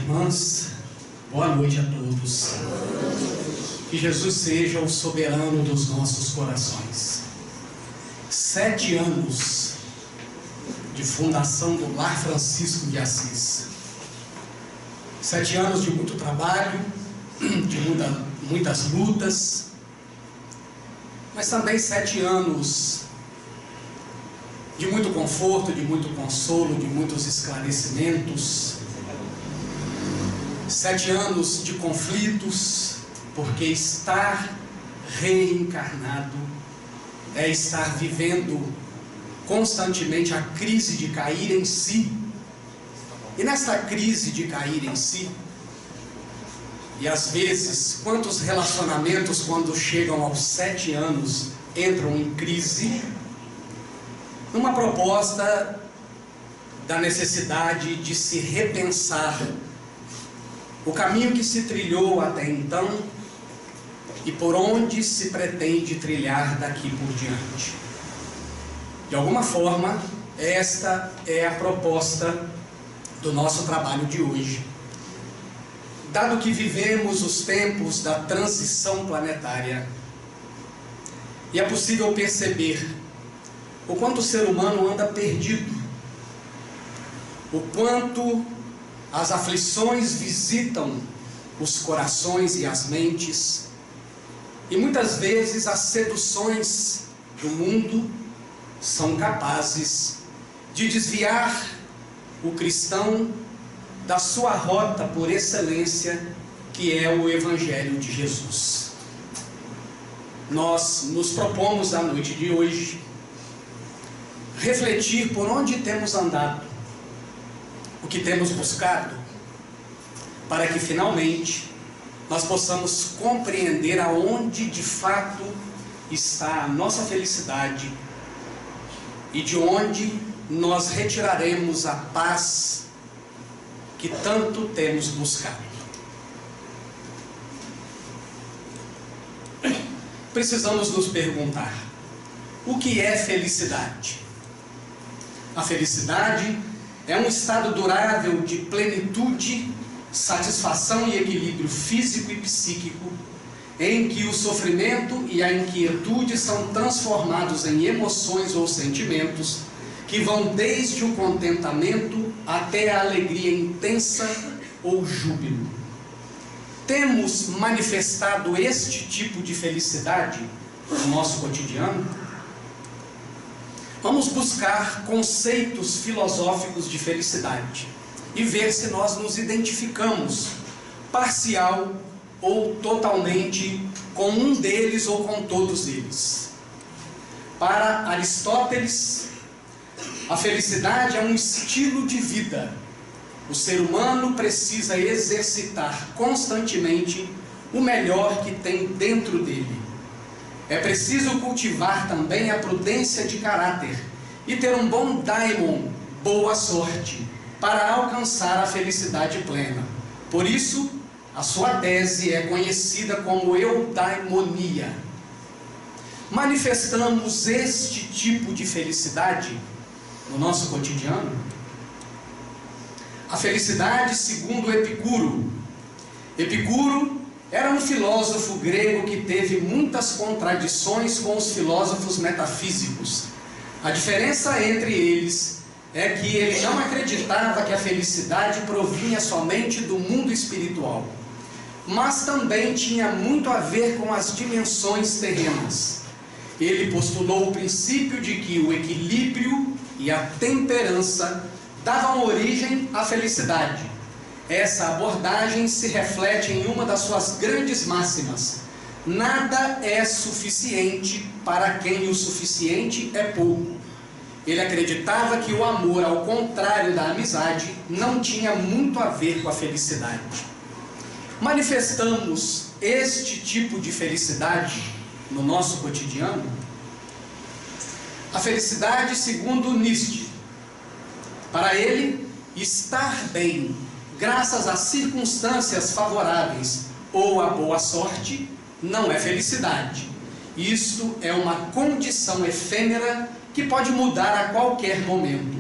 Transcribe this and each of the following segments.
irmãs, boa noite a todos. Que Jesus seja o soberano dos nossos corações. 7 anos de fundação do Lar Francisco de Assis. 7 anos de muito trabalho, de muitas lutas, mas também 7 anos de muito conforto, de muito consolo, de muitos esclarecimentos. 7 anos de conflitos, porque estar reencarnado é estar vivendo constantemente a crise de cair em si. E nessa crise de cair em si, e às vezes, quantos relacionamentos, quando chegam aos 7 anos, entram em crise, numa proposta da necessidade de se repensar o caminho que se trilhou até então e por onde se pretende trilhar daqui por diante. De alguma forma, esta é a proposta do nosso trabalho de hoje. Dado que vivemos os tempos da transição planetária, e é possível perceber o quanto o ser humano anda perdido, o quanto as aflições visitam os corações e as mentes, e muitas vezes as seduções do mundo são capazes de desviar o cristão da sua rota por excelência, que é o Evangelho de Jesus. Nós nos propomos na noite de hoje refletir por onde temos andado, o que temos buscado, para que finalmente nós possamos compreender aonde de fato está a nossa felicidade e de onde nós retiraremos a paz que tanto temos buscado. Precisamos nos perguntar: o que é felicidade? A felicidade é um estado durável de plenitude, satisfação e equilíbrio físico e psíquico, em que o sofrimento e a inquietude são transformados em emoções ou sentimentos que vão desde o contentamento até a alegria intensa ou júbilo. Temos manifestado este tipo de felicidade no nosso cotidiano? Vamos buscar conceitos filosóficos de felicidade e ver se nós nos identificamos parcial ou totalmente com um deles ou com todos eles. Para Aristóteles, a felicidade é um estilo de vida. O ser humano precisa exercitar constantemente o melhor que tem dentro dele. É preciso cultivar também a prudência de caráter e ter um bom daimon, boa sorte, para alcançar a felicidade plena. Por isso, a sua tese é conhecida como eudaimonia. Manifestamos este tipo de felicidade no nosso cotidiano? A felicidade segundo Epicuro. Epicuro era um filósofo grego que teve muitas contradições com os filósofos metafísicos. A diferença entre eles é que ele não acreditava que a felicidade provinha somente do mundo espiritual, mas também tinha muito a ver com as dimensões terrenas. Ele postulou o princípio de que o equilíbrio e a temperança davam origem à felicidade. Essa abordagem se reflete em uma das suas grandes máximas: nada é suficiente para quem o suficiente é pouco. Ele acreditava que o amor, ao contrário da amizade, não tinha muito a ver com a felicidade. Manifestamos este tipo de felicidade no nosso cotidiano? A felicidade segundo Nietzsche. Para ele, estar bem, graças às circunstâncias favoráveis ou à boa sorte, não é felicidade. Isto é uma condição efêmera que pode mudar a qualquer momento.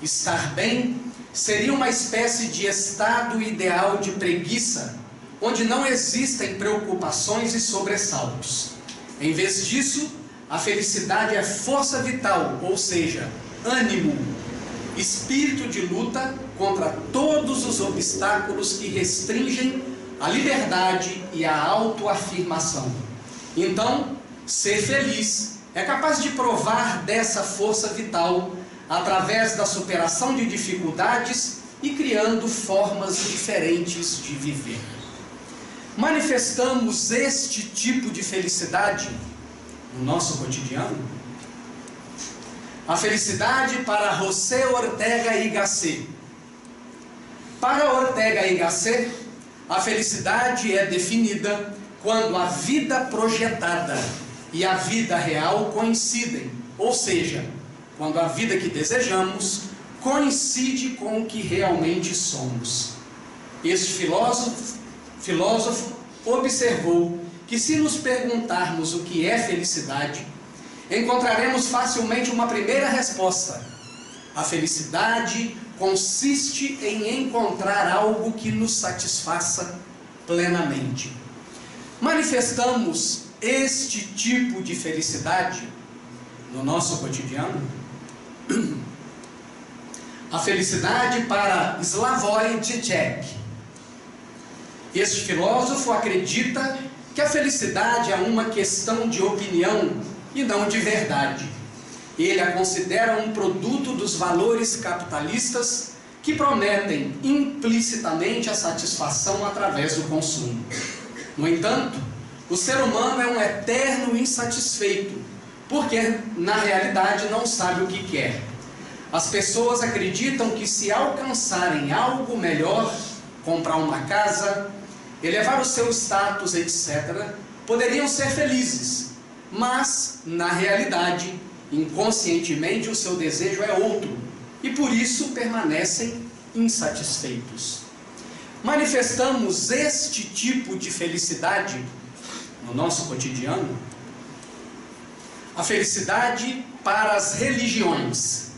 Estar bem seria uma espécie de estado ideal de preguiça, onde não existem preocupações e sobressaltos. Em vez disso, a felicidade é força vital, ou seja, ânimo, espírito de luta contra todos os obstáculos que restringem a liberdade e a autoafirmação. Então, ser feliz é capaz de provar dessa força vital através da superação de dificuldades e criando formas diferentes de viver. Manifestamos este tipo de felicidade no nosso cotidiano? A felicidade para José Ortega y Gasset. Para Ortega y Gasset, a felicidade é definida quando a vida projetada e a vida real coincidem, ou seja, quando a vida que desejamos coincide com o que realmente somos. Este filósofo observou que, se nos perguntarmos o que é felicidade, encontraremos facilmente uma primeira resposta: a felicidade consiste em encontrar algo que nos satisfaça plenamente. Manifestamos este tipo de felicidade no nosso cotidiano? A felicidade para Slavoj Žižek. Este filósofo acredita que a felicidade é uma questão de opinião e não de verdade. Ele a considera um produto dos valores capitalistas que prometem implicitamente a satisfação através do consumo. No entanto, o ser humano é um eterno insatisfeito, porque na realidade não sabe o que quer. As pessoas acreditam que, se alcançarem algo melhor, comprar uma casa, elevar o seu status, etc., poderiam ser felizes, mas na realidade, inconscientemente, o seu desejo é outro, e por isso permanecem insatisfeitos. Manifestamos este tipo de felicidade no nosso cotidiano? A felicidade para as religiões.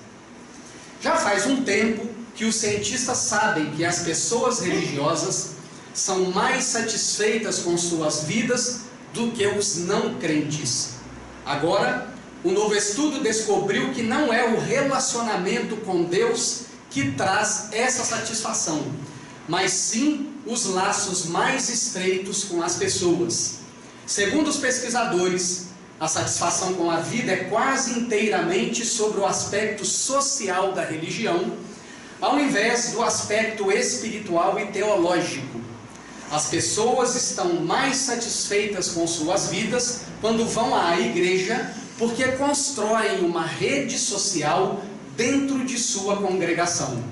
Já faz um tempo que os cientistas sabem que as pessoas religiosas são mais satisfeitas com suas vidas do que os não crentes. Agora, um novo estudo descobriu que não é o relacionamento com Deus que traz essa satisfação, mas sim os laços mais estreitos com as pessoas. Segundo os pesquisadores, a satisfação com a vida é quase inteiramente sobre o aspecto social da religião, ao invés do aspecto espiritual e teológico. As pessoas estão mais satisfeitas com suas vidas quando vão à igreja, porque constroem uma rede social dentro de sua congregação.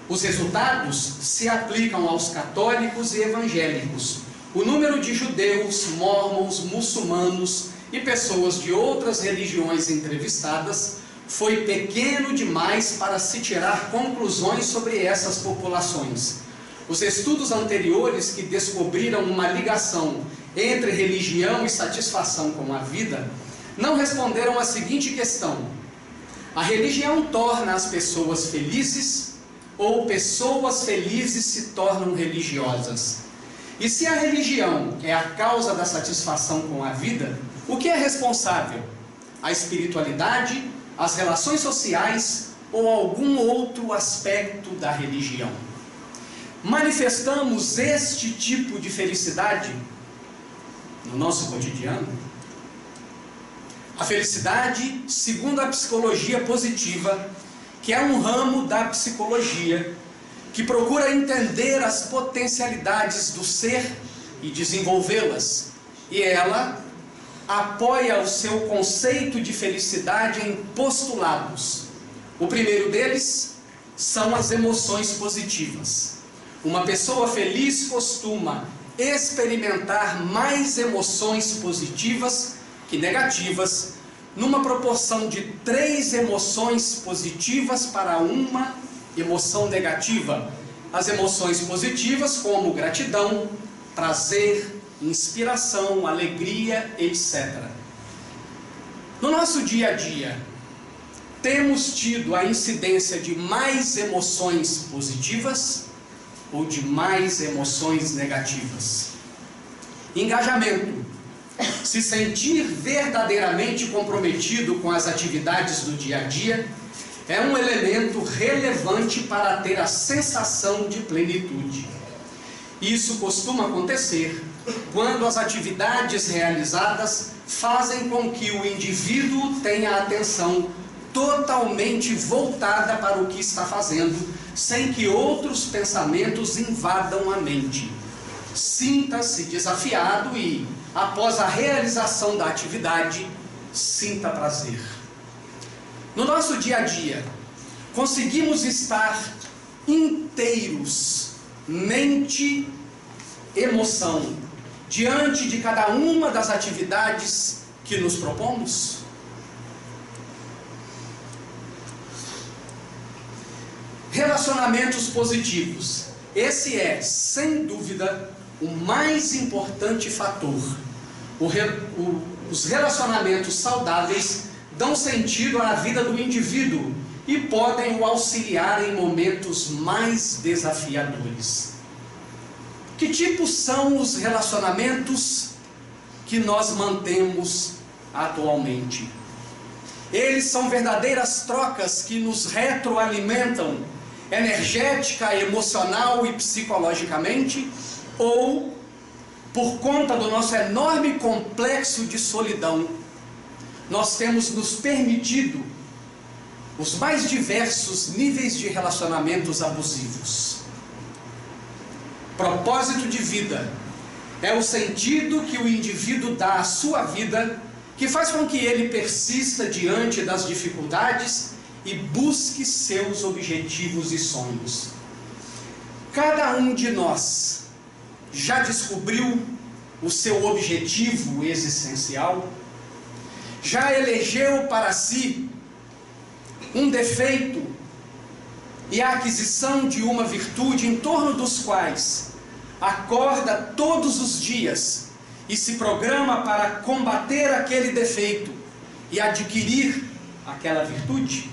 Os resultados se aplicam aos católicos e evangélicos. O número de judeus, mórmons, muçulmanos e pessoas de outras religiões entrevistadas foi pequeno demais para se tirar conclusões sobre essas populações. Os estudos anteriores, que descobriram uma ligação entre religião e satisfação com a vida, não responderam à seguinte questão: a religião torna as pessoas felizes ou pessoas felizes se tornam religiosas? E se a religião é a causa da satisfação com a vida, o que é responsável? A espiritualidade, as relações sociais ou algum outro aspecto da religião? Manifestamos este tipo de felicidade no nosso cotidiano? A felicidade, segundo a psicologia positiva, que é um ramo da psicologia que procura entender as potencialidades do ser e desenvolvê-las, e ela apoia o seu conceito de felicidade em postulados. O primeiro deles são as emoções positivas. Uma pessoa feliz costuma experimentar mais emoções positivas que negativas, numa proporção de 3 emoções positivas para uma emoção negativa. As emoções positivas, como gratidão, prazer, inspiração, alegria, etc. No nosso dia a dia, temos tido a incidência de mais emoções positivas ou de mais emoções negativas? Engajamento. Se sentir verdadeiramente comprometido com as atividades do dia a dia é um elemento relevante para ter a sensação de plenitude. Isso costuma acontecer quando as atividades realizadas fazem com que o indivíduo tenha a atenção totalmente voltada para o que está fazendo, sem que outros pensamentos invadam a mente. Sinta-se desafiado e, após a realização da atividade, sinta prazer. No nosso dia a dia, conseguimos estar inteiros, mente, emoção, diante de cada uma das atividades que nos propomos? Relacionamentos positivos. Esse é, sem dúvida, o mais importante fator. Os relacionamentos saudáveis dão sentido à vida do indivíduo e podem o auxiliar em momentos mais desafiadores. Que tipos são os relacionamentos que nós mantemos atualmente? Eles são verdadeiras trocas que nos retroalimentam energética, emocional e psicologicamente, ou por conta do nosso enorme complexo de solidão, nós temos nos permitido os mais diversos níveis de relacionamentos abusivos. Propósito de vida é o sentido que o indivíduo dá à sua vida, que faz com que ele persista diante das dificuldades e busque seus objetivos e sonhos. Cada um de nós já descobriu o seu objetivo existencial? Já elegeu para si um defeito e a aquisição de uma virtude em torno dos quais acorda todos os dias e se programa para combater aquele defeito e adquirir aquela virtude?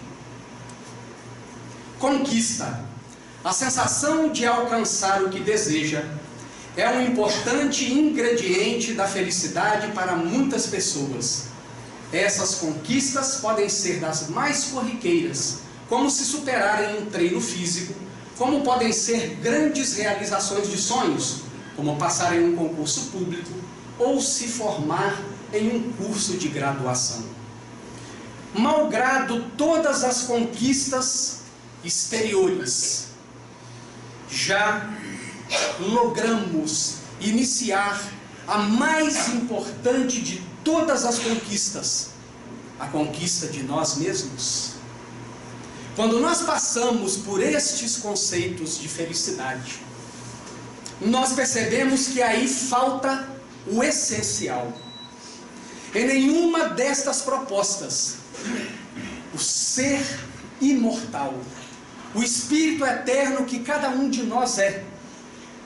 Conquista. A sensação de alcançar o que deseja é um importante ingrediente da felicidade para muitas pessoas. Essas conquistas podem ser das mais corriqueiras, como se superarem um treino físico, como podem ser grandes realizações de sonhos, como passar em um concurso público ou se formar em um curso de graduação. Malgrado todas as conquistas exteriores, já logramos iniciar a mais importante de todas as conquistas, a conquista de nós mesmos. Quando nós passamos por estes conceitos de felicidade, nós percebemos que aí falta o essencial. Em nenhuma destas propostas, o ser imortal, o espírito eterno que cada um de nós é,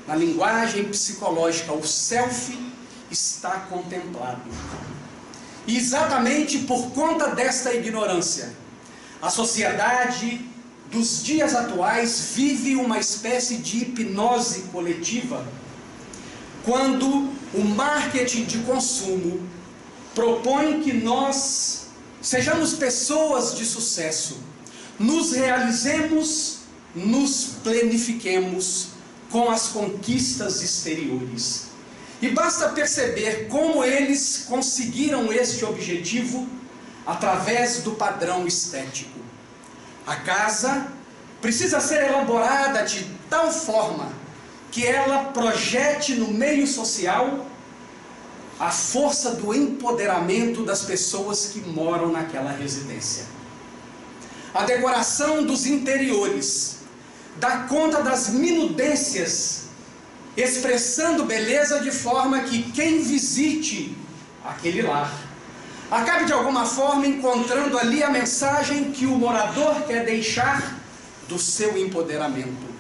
na linguagem psicológica, o self, está contemplado. E exatamente por conta desta ignorância, a sociedade dos dias atuais vive uma espécie de hipnose coletiva, quando o marketing de consumo propõe que nós sejamos pessoas de sucesso, nos realizemos, nos planifiquemos com as conquistas exteriores. E basta perceber como eles conseguiram este objetivo através do padrão estético. A casa precisa ser elaborada de tal forma que ela projete no meio social a força do empoderamento das pessoas que moram naquela residência. A decoração dos interiores dá conta das minudências, expressando beleza de forma que quem visite aquele lar acabe de alguma forma encontrando ali a mensagem que o morador quer deixar do seu empoderamento.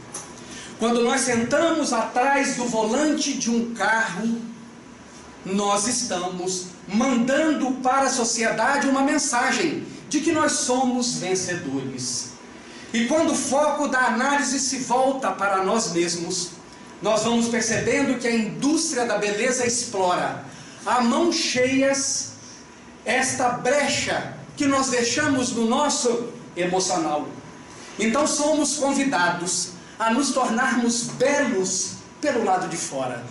Quando nós sentamos atrás do volante de um carro, nós estamos mandando para a sociedade uma mensagem de que nós somos vencedores. E quando o foco da análise se volta para nós mesmos, nós vamos percebendo que a indústria da beleza explora a mãos cheias esta brecha que nós deixamos no nosso emocional. Então somos convidados a nos tornarmos belos pelo lado de fora.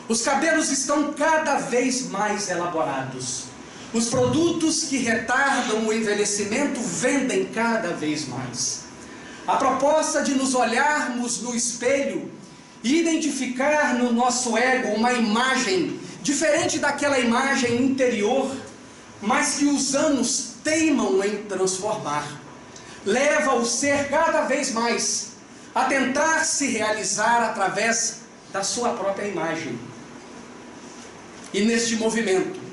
Os cabelos estão cada vez mais elaborados. Os produtos que retardam o envelhecimento vendem cada vez mais. A proposta de nos olharmos no espelho e identificar no nosso ego uma imagem diferente daquela imagem interior, mas que os anos teimam em transformar, leva o ser cada vez mais a tentar se realizar através da sua própria imagem. E neste movimento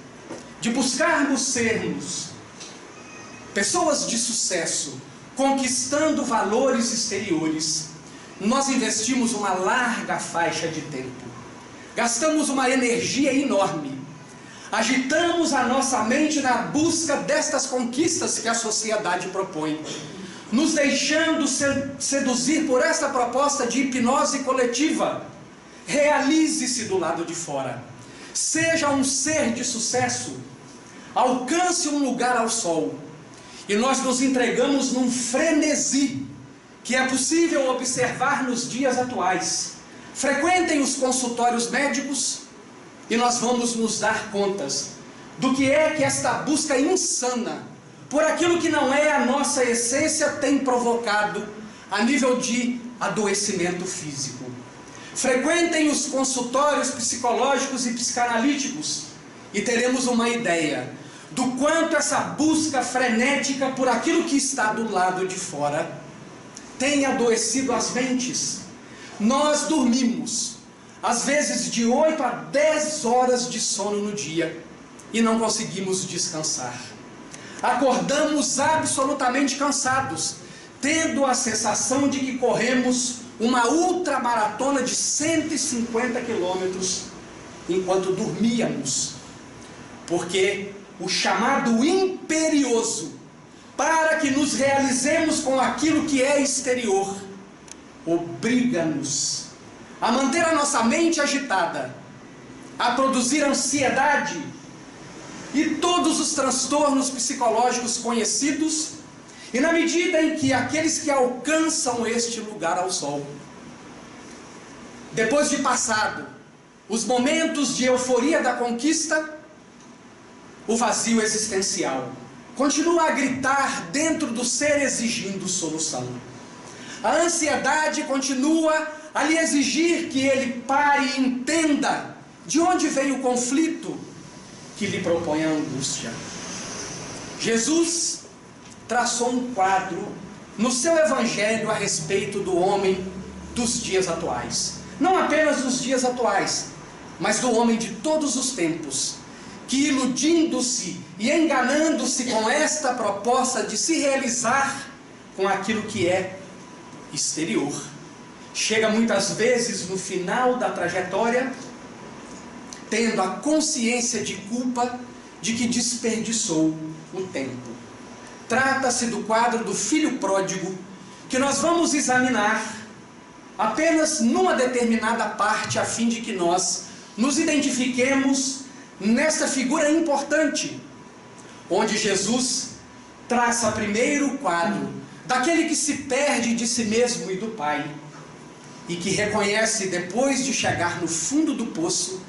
de buscarmos sermos pessoas de sucesso, conquistando valores exteriores, nós investimos uma larga faixa de tempo, gastamos uma energia enorme, agitamos a nossa mente na busca destas conquistas que a sociedade propõe, nos deixando seduzir por esta proposta de hipnose coletiva. Realize-se do lado de fora, seja um ser de sucesso, alcance um lugar ao sol. E nós nos entregamos num frenesi que é possível observar nos dias atuais. Frequentem os consultórios médicos e nós vamos nos dar contas do que é que esta busca insana por aquilo que não é a nossa essência tem provocado a nível de adoecimento físico. Frequentem os consultórios psicológicos e psicanalíticos e teremos uma ideia do quanto essa busca frenética por aquilo que está do lado de fora tem adoecido as mentes. Nós dormimos, às vezes de 8 a 10 horas de sono no dia, e não conseguimos descansar. Acordamos absolutamente cansados, tendo a sensação de que corremos uma ultramaratona de 150 quilômetros, enquanto dormíamos, porque o chamado imperioso para que nos realizemos com aquilo que é exterior obriga-nos a manter a nossa mente agitada, a produzir ansiedade e todos os transtornos psicológicos conhecidos. E na medida em que aqueles que alcançam este lugar ao sol, depois de passado os momentos de euforia da conquista, o vazio existencial continua a gritar dentro do ser, exigindo solução. A ansiedade continua a lhe exigir que ele pare e entenda de onde veio o conflito que lhe propõe a angústia. Jesus traçou um quadro no seu evangelho a respeito do homem dos dias atuais. Não apenas dos dias atuais, mas do homem de todos os tempos, que iludindo-se e enganando-se com esta proposta de se realizar com aquilo que é exterior, chega muitas vezes no final da trajetória tendo a consciência de culpa de que desperdiçou o tempo. Trata-se do quadro do filho pródigo, que nós vamos examinar apenas numa determinada parte, a fim de que nós nos identifiquemos nesta figura importante, onde Jesus traça primeiro o quadro daquele que se perde de si mesmo e do Pai, e que reconhece, depois de chegar no fundo do poço,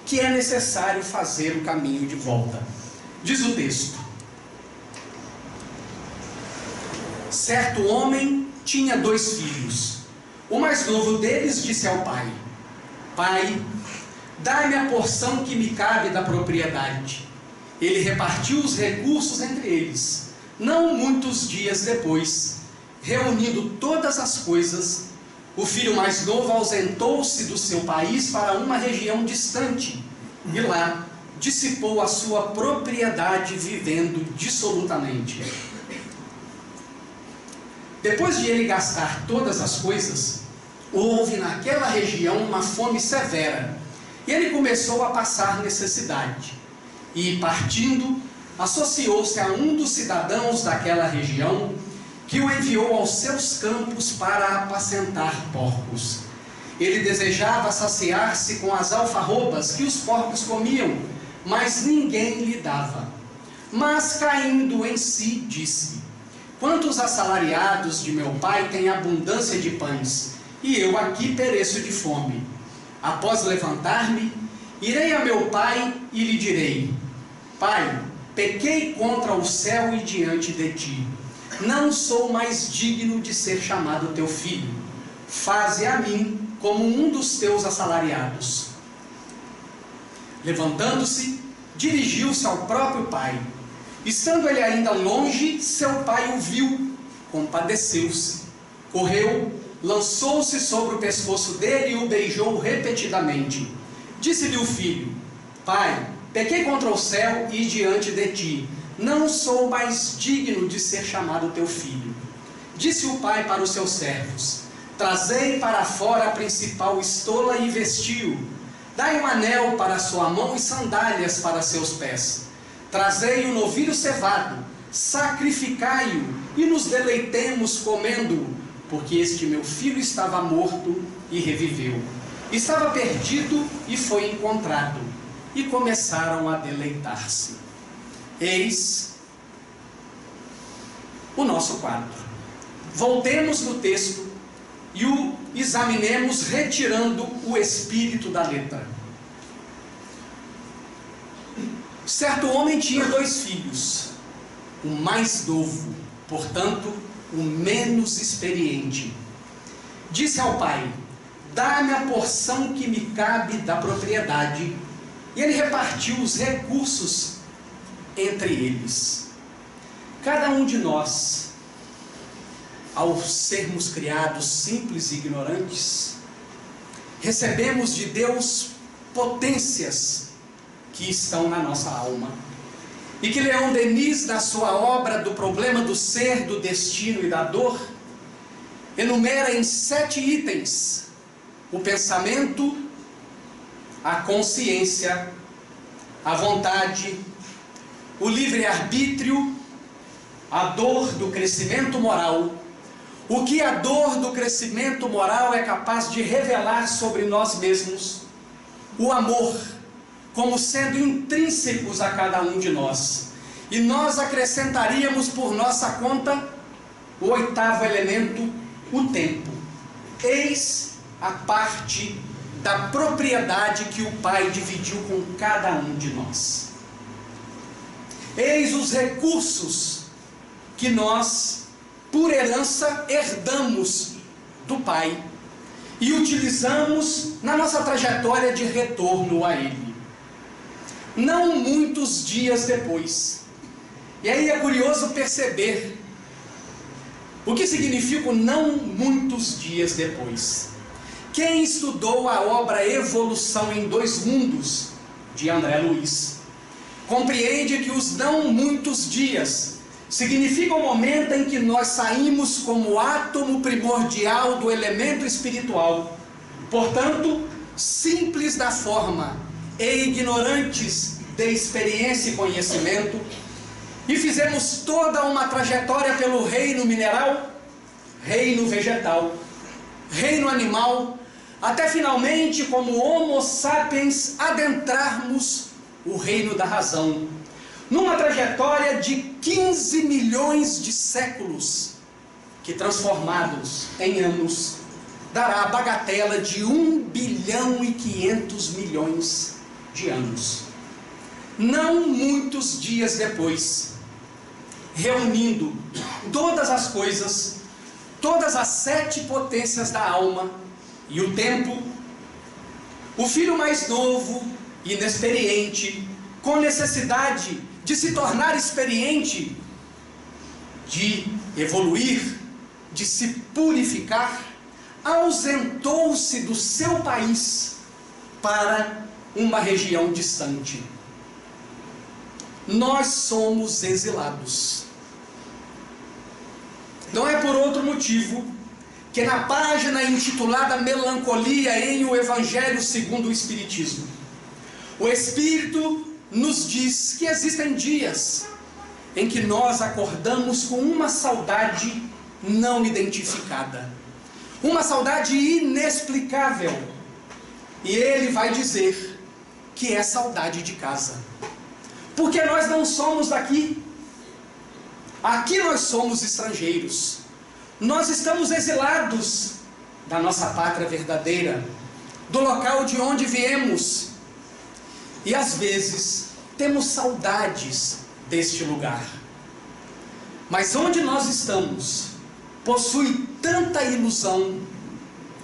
que é necessário fazer o caminho de volta. Diz o texto: certo homem tinha 2 filhos. O mais novo deles disse ao pai: Pai, dá-me a porção que me cabe da propriedade. Ele repartiu os recursos entre eles. Não muitos dias depois, reunindo todas as coisas, o filho mais novo ausentou-se do seu país para uma região distante, e lá dissipou a sua propriedade, vivendo dissolutamente. Depois de ele gastar todas as coisas, houve naquela região uma fome severa, e ele começou a passar necessidade. E partindo, associou-se a um dos cidadãos daquela região, que o enviou aos seus campos para apacentar porcos. Ele desejava saciar-se com as alfarrobas que os porcos comiam, mas ninguém lhe dava. Mas, caindo em si, disse: quantos assalariados de meu pai têm abundância de pães, e eu aqui pereço de fome. Após levantar-me, irei a meu pai e lhe direi: Pai, pequei contra o céu e diante de ti. Não sou mais digno de ser chamado teu filho. Faze a mim como um dos teus assalariados. Levantando-se, dirigiu-se ao próprio pai. Estando ele ainda longe, seu pai o viu, compadeceu-se, correu, lançou-se sobre o pescoço dele e o beijou repetidamente. Disse-lhe o filho: Pai, pequei contra o céu e diante de ti. Não sou mais digno de ser chamado teu filho. Disse o pai para os seus servos: trazei para fora a principal estola e vestiu. Dai um anel para sua mão e sandálias para seus pés. Trazei o novilho cevado, sacrificai-o e nos deleitemos comendo-o, porque este meu filho estava morto e reviveu. Estava perdido e foi encontrado. E começaram a deleitar-se. Eis o nosso quadro. Voltemos no texto e o examinemos retirando o espírito da letra. Certo homem tinha 2 filhos. O mais novo, portanto, o menos experiente, disse ao pai: dá-me a porção que me cabe da propriedade. E ele repartiu os recursos entre eles. Cada um de nós, ao sermos criados simples e ignorantes, recebemos de Deus potências que estão na nossa alma. E que Leon Denis, na sua obra do problema do ser, do destino e da dor, enumera em 7 itens: o pensamento, a consciência, a vontade, o livre-arbítrio, a dor do crescimento moral, o que a dor do crescimento moral é capaz de revelar sobre nós mesmos, o amor, como sendo intrínsecos a cada um de nós. E nós acrescentaríamos por nossa conta o 8º elemento, o tempo. Eis a parte da propriedade que o Pai dividiu com cada um de nós. Eis os recursos que nós, por herança, herdamos do Pai e utilizamos na nossa trajetória de retorno a Ele. Não muitos dias depois. E aí é curioso perceber o que significa o não muitos dias depois. Quem estudou a obra Evolução em 2 Mundos, de André Luiz, compreende que os não muitos dias significa o momento em que nós saímos como átomo primordial do elemento espiritual, portanto, simples da forma e ignorantes de experiência e conhecimento, e fizemos toda uma trajetória pelo reino mineral, reino vegetal, reino animal, até finalmente, como Homo sapiens, adentrarmos o reino da razão, numa trajetória de 15 milhões de séculos, que transformados em anos, dará a bagatela de 1 bilhão e 500 milhões de anos. Não muitos dias depois, reunindo todas as coisas, todas as 7 potências da alma e o tempo, o filho mais novo, inexperiente, com necessidade de se tornar experiente, de evoluir, de se purificar, ausentou-se do seu país para uma região distante. Nós somos exilados. Não é por outro motivo que na página intitulada Melancolia em o Evangelho segundo o Espiritismo, o Espírito nos diz que existem dias em que nós acordamos com uma saudade não identificada, uma saudade inexplicável, e ele vai dizer que é saudade de casa, porque nós não somos daqui, aqui nós somos estrangeiros, nós estamos exilados da nossa pátria verdadeira, do local de onde viemos, e às vezes temos saudades deste lugar. Mas onde nós estamos possui tanta ilusão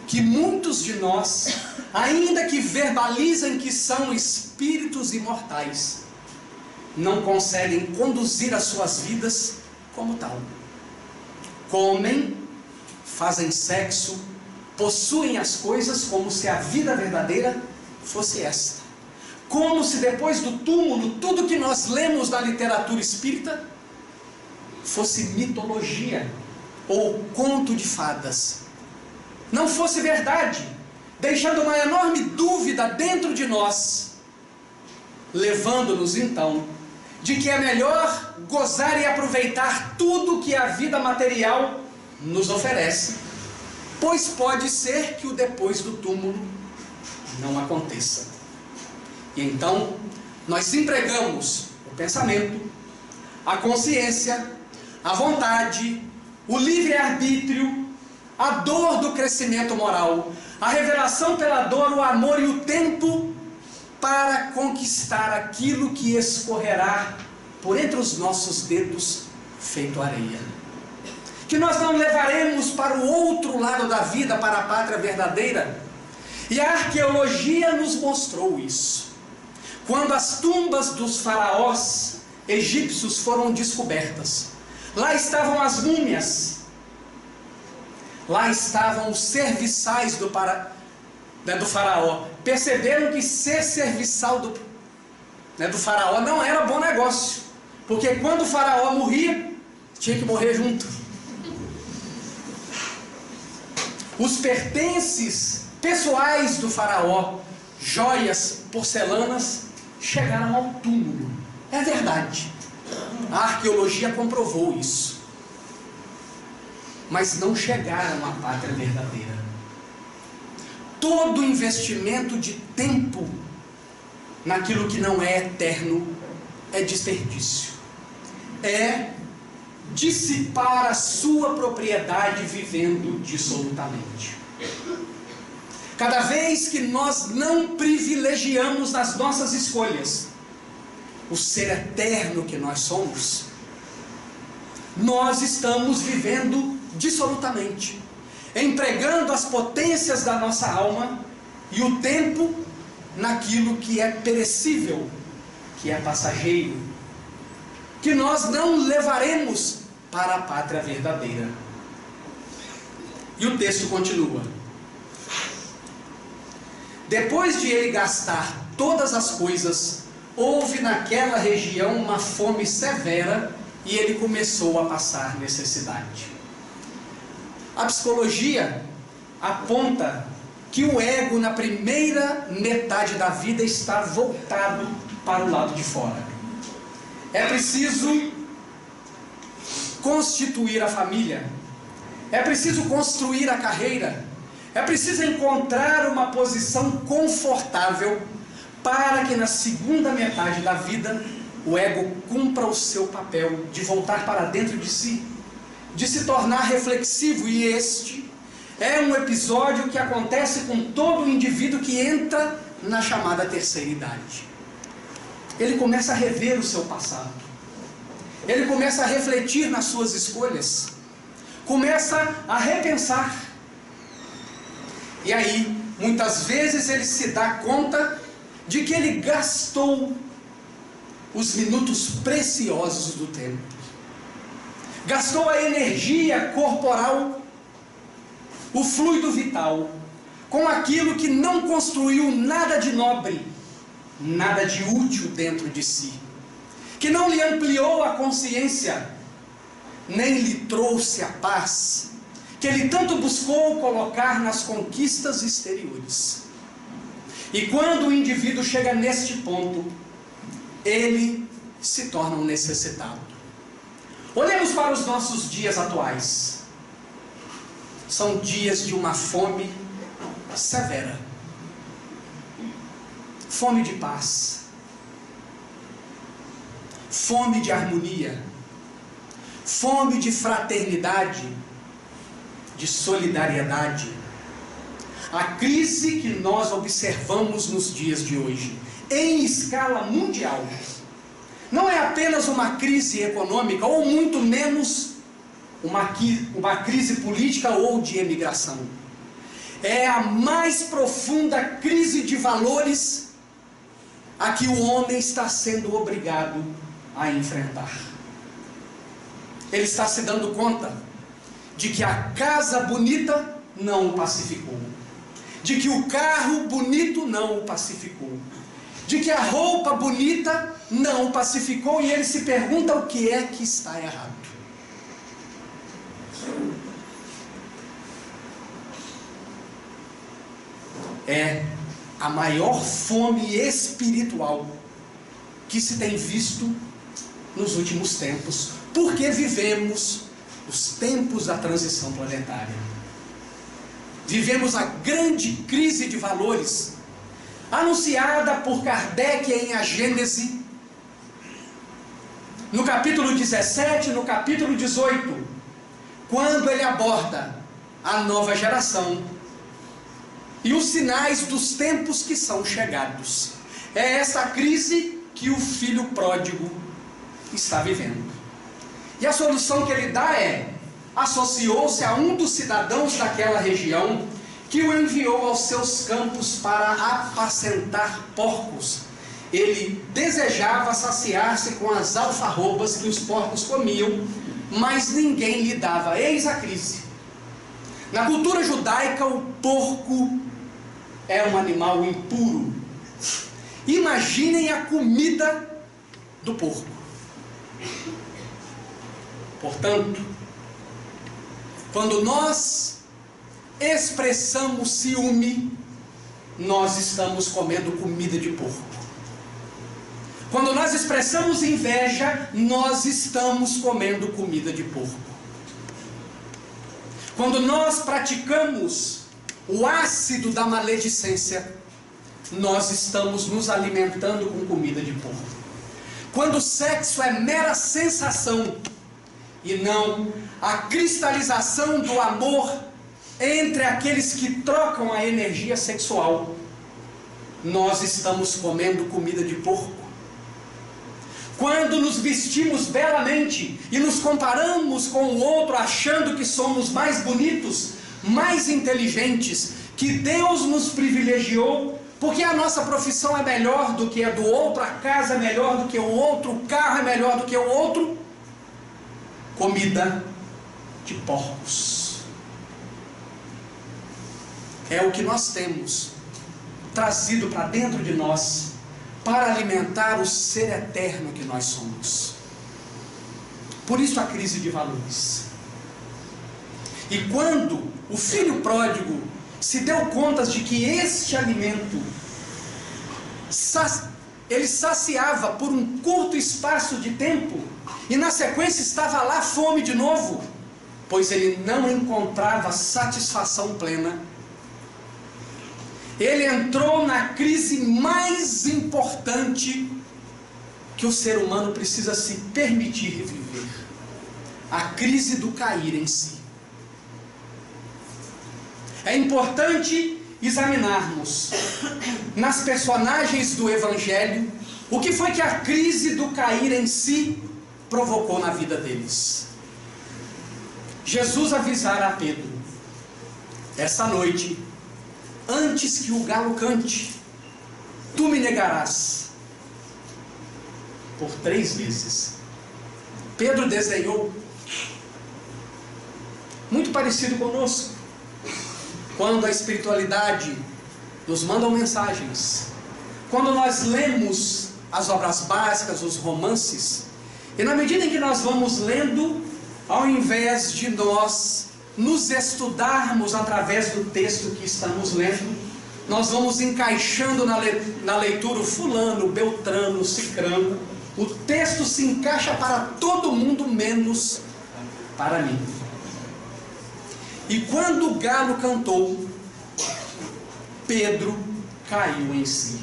que muitos de nós, ainda que verbalizem que são espíritos imortais, não conseguem conduzir as suas vidas como tal. Comem, fazem sexo, possuem as coisas como se a vida verdadeira fosse esta. Como se depois do túmulo, tudo que nós lemos na literatura espírita fosse mitologia ou conto de fadas. Não fosse verdade, deixando uma enorme dúvida dentro de nós, levando-nos então de que é melhor gozar e aproveitar tudo que a vida material nos oferece, pois pode ser que o depois do túmulo não aconteça. E então nós entregamos o pensamento, a consciência, a vontade, o livre-arbítrio, a dor do crescimento moral, a revelação pela dor, o amor e o tempo para conquistar aquilo que escorrerá por entre os nossos dedos feito areia. Que nós não levaremos para o outro lado da vida, para a pátria verdadeira. E a arqueologia nos mostrou isso. Quando as tumbas dos faraós egípcios foram descobertas, lá estavam as múmias, lá estavam os serviçais do faraó. Perceberam que ser serviçal do faraó não era bom negócio, porque quando o faraó morria, tinha que morrer junto. Os pertences pessoais do faraó, joias, porcelanas, chegaram ao túmulo. É verdade, a arqueologia comprovou isso, mas não chegaram à pátria verdadeira. Todo investimento de tempo naquilo que não é eterno é desperdício, é dissipar a sua propriedade vivendo dissolutamente. Cada vez que nós não privilegiamos nas nossas escolhas o ser eterno que nós somos, nós estamos vivendo dissolutamente, empregando as potências da nossa alma e o tempo naquilo que é perecível, que é passageiro, que nós não levaremos para a pátria verdadeira. E o texto continua: depois de ele gastar todas as coisas, houve naquela região uma fome severa e ele começou a passar necessidade. A psicologia aponta que o ego na primeira metade da vida está voltado para o lado de fora. É preciso constituir a família, é preciso construir a carreira, é preciso encontrar uma posição confortável para que na segunda metade da vida o ego cumpra o seu papel de voltar para dentro de si, de se tornar reflexivo. E este é um episódio que acontece com todo indivíduo que entra na chamada terceira idade. Ele começa a rever o seu passado, ele começa a refletir nas suas escolhas, começa a repensar. E aí, muitas vezes ele se dá conta de que ele gastou os minutos preciosos do tempo, gastou a energia corporal, o fluido vital, com aquilo que não construiu nada de nobre, nada de útil dentro de si, que não lhe ampliou a consciência, nem lhe trouxe a paz, que ele tanto buscou colocar nas conquistas exteriores. E quando o indivíduo chega neste ponto, ele se torna um necessitado. Olhemos para os nossos dias atuais. São dias de uma fome severa. Fome de paz. Fome de harmonia. Fome de fraternidade, de solidariedade. A crise que nós observamos nos dias de hoje, em escala mundial, não é apenas uma crise econômica, ou muito menos uma crise política ou de emigração. É a mais profunda crise de valores a que o homem está sendo obrigado a enfrentar. Ele está se dando conta de que a casa bonita não o pacificou, de que o carro bonito não o pacificou, de que a roupa bonita não o pacificou, e ele se pergunta o que é que está errado. É a maior fome espiritual que se tem visto nos últimos tempos, porque vivemos os tempos da transição planetária. Vivemos a grande crise de valores, anunciada por Kardec em A Gênese, no capítulo 17, no capítulo 18, quando ele aborda a nova geração e os sinais dos tempos que são chegados. É essa crise que o filho pródigo está vivendo. E a solução que ele dá é: associou-se a um dos cidadãos daquela região, que o enviou aos seus campos para apacentar porcos. Ele desejava saciar-se com as alfarrobas que os porcos comiam, mas ninguém lhe dava. Eis a crise. Na cultura judaica, o porco é um animal impuro. Imaginem a comida do porco. Portanto, quando nós expressamos ciúme, nós estamos comendo comida de porco. Quando nós expressamos inveja, nós estamos comendo comida de porco. Quando nós praticamos o ácido da maledicência, nós estamos nos alimentando com comida de porco. Quando o sexo é mera sensação e não a cristalização do amor entre aqueles que trocam a energia sexual, nós estamos comendo comida de porco. Quando nos vestimos belamente e nos comparamos com o outro, achando que somos mais bonitos, mais inteligentes, que Deus nos privilegiou, porque a nossa profissão é melhor do que a do outro, a casa é melhor do que o outro, o carro é melhor do que o outro. Comida de porcos. É o que nós temos trazido para dentro de nós, para alimentar o ser eterno que nós somos. Por isso a crise de valores. E quando o filho pródigo se deu conta de que este alimento ele saciava por um curto espaço de tempo, e na sequência estava lá fome de novo, pois ele não encontrava satisfação plena, ele entrou na crise mais importante que o ser humano precisa se permitir viver: a crise do cair em si. É importante examinarmos nas personagens do Evangelho o que foi que a crise do cair em si provocou na vida deles. Jesus avisara a Pedro: essa noite, antes que o galo cante, tu me negarás por 3 vezes. Pedro desenhou muito parecido conosco. Quando a espiritualidade nos manda mensagens, quando nós lemos as obras básicas, os romances, e na medida em que nós vamos lendo, ao invés de nós nos estudarmos através do texto que estamos lendo, nós vamos encaixando na leitura o fulano, beltrano, cicrano. O texto se encaixa para todo mundo, menos para mim. E quando o galo cantou, Pedro caiu em si.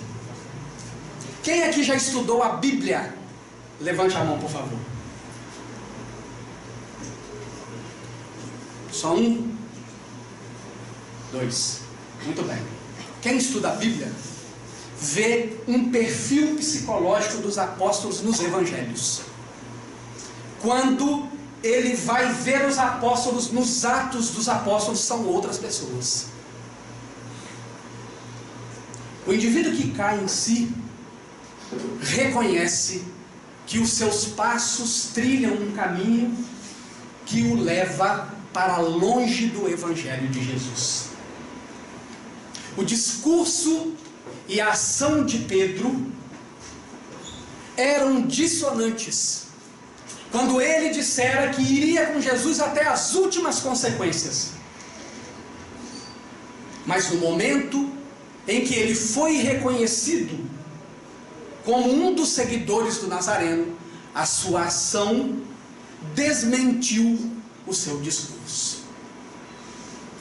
Quem aqui já estudou a Bíblia? Levante a mão, por favor. Só um? Dois. Muito bem. Quem estuda a Bíblia vê um perfil psicológico dos apóstolos nos evangelhos. Quando ele vai ver os apóstolos, nos Atos dos Apóstolos são outras pessoas. O indivíduo que cai em si reconhece que os seus passos trilham um caminho que o leva para longe do Evangelho de Jesus. O discurso e a ação de Pedro eram dissonantes quando ele dissera que iria com Jesus até as últimas consequências. Mas no momento em que ele foi reconhecido como um dos seguidores do Nazareno, a sua ação desmentiu o seu discurso.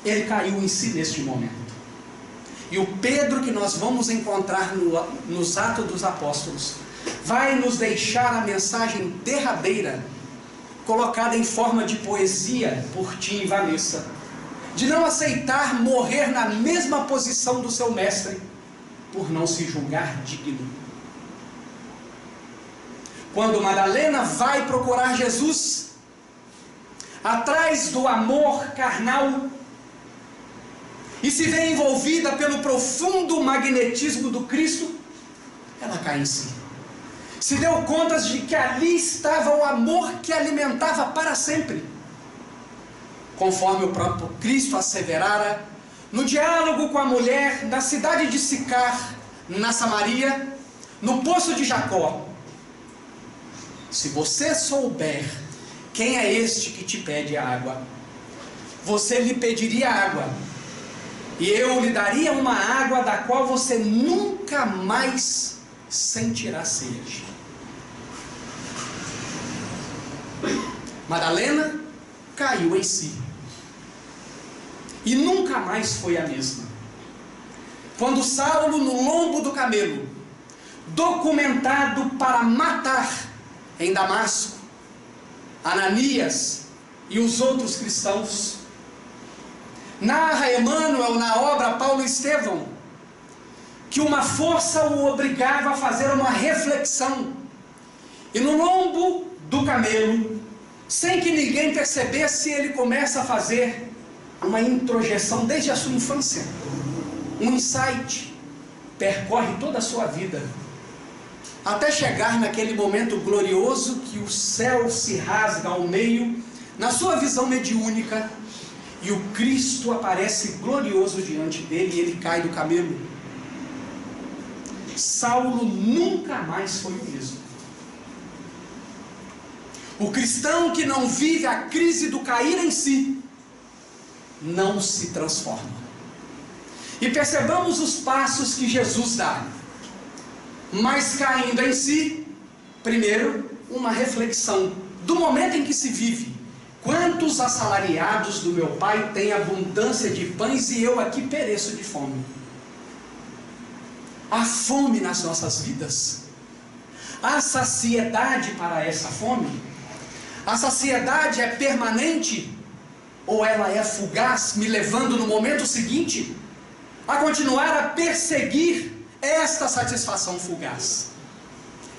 Ele caiu em si neste momento. E o Pedro que nós vamos encontrar nos Atos dos Apóstolos vai nos deixar a mensagem derradeira, colocada em forma de poesia por Tim e Vanessa, de não aceitar morrer na mesma posição do seu mestre, por não se julgar digno. Quando Madalena vai procurar Jesus, atrás do amor carnal, e se vê envolvida pelo profundo magnetismo do Cristo, ela cai em si. Se deu conta de que ali estava o amor que alimentava para sempre. Conforme o próprio Cristo asseverara, no diálogo com a mulher na cidade de Sicar, na Samaria, no poço de Jacó: se você souber quem é este que te pede água, você lhe pediria água, e eu lhe daria uma água da qual você nunca mais sentirá sede. Madalena caiu em si e nunca mais foi a mesma. Quando Saulo, no lombo do camelo, documentado para matar em Damasco Ananias e os outros cristãos, narra Emmanuel na obra Paulo e Estevão que uma força o obrigava a fazer uma reflexão, e no lombo do camelo, sem que ninguém percebesse, ele começa a fazer uma introjeção desde a sua infância, um insight, percorre toda a sua vida, até chegar naquele momento glorioso que o céu se rasga ao meio, na sua visão mediúnica, e o Cristo aparece glorioso diante dele, e ele cai do camelo. Saulo nunca mais foi o mesmo. O cristão que não vive a crise do cair em si, não se transforma. E percebamos os passos que Jesus dá. Mas caindo em si, primeiro, uma reflexão do momento em que se vive. Quantos assalariados do meu pai têm abundância de pães e eu aqui pereço de fome? Há fome nas nossas vidas? Há saciedade para essa fome? A saciedade é permanente ou ela é fugaz, me levando no momento seguinte a continuar a perseguir esta satisfação fugaz?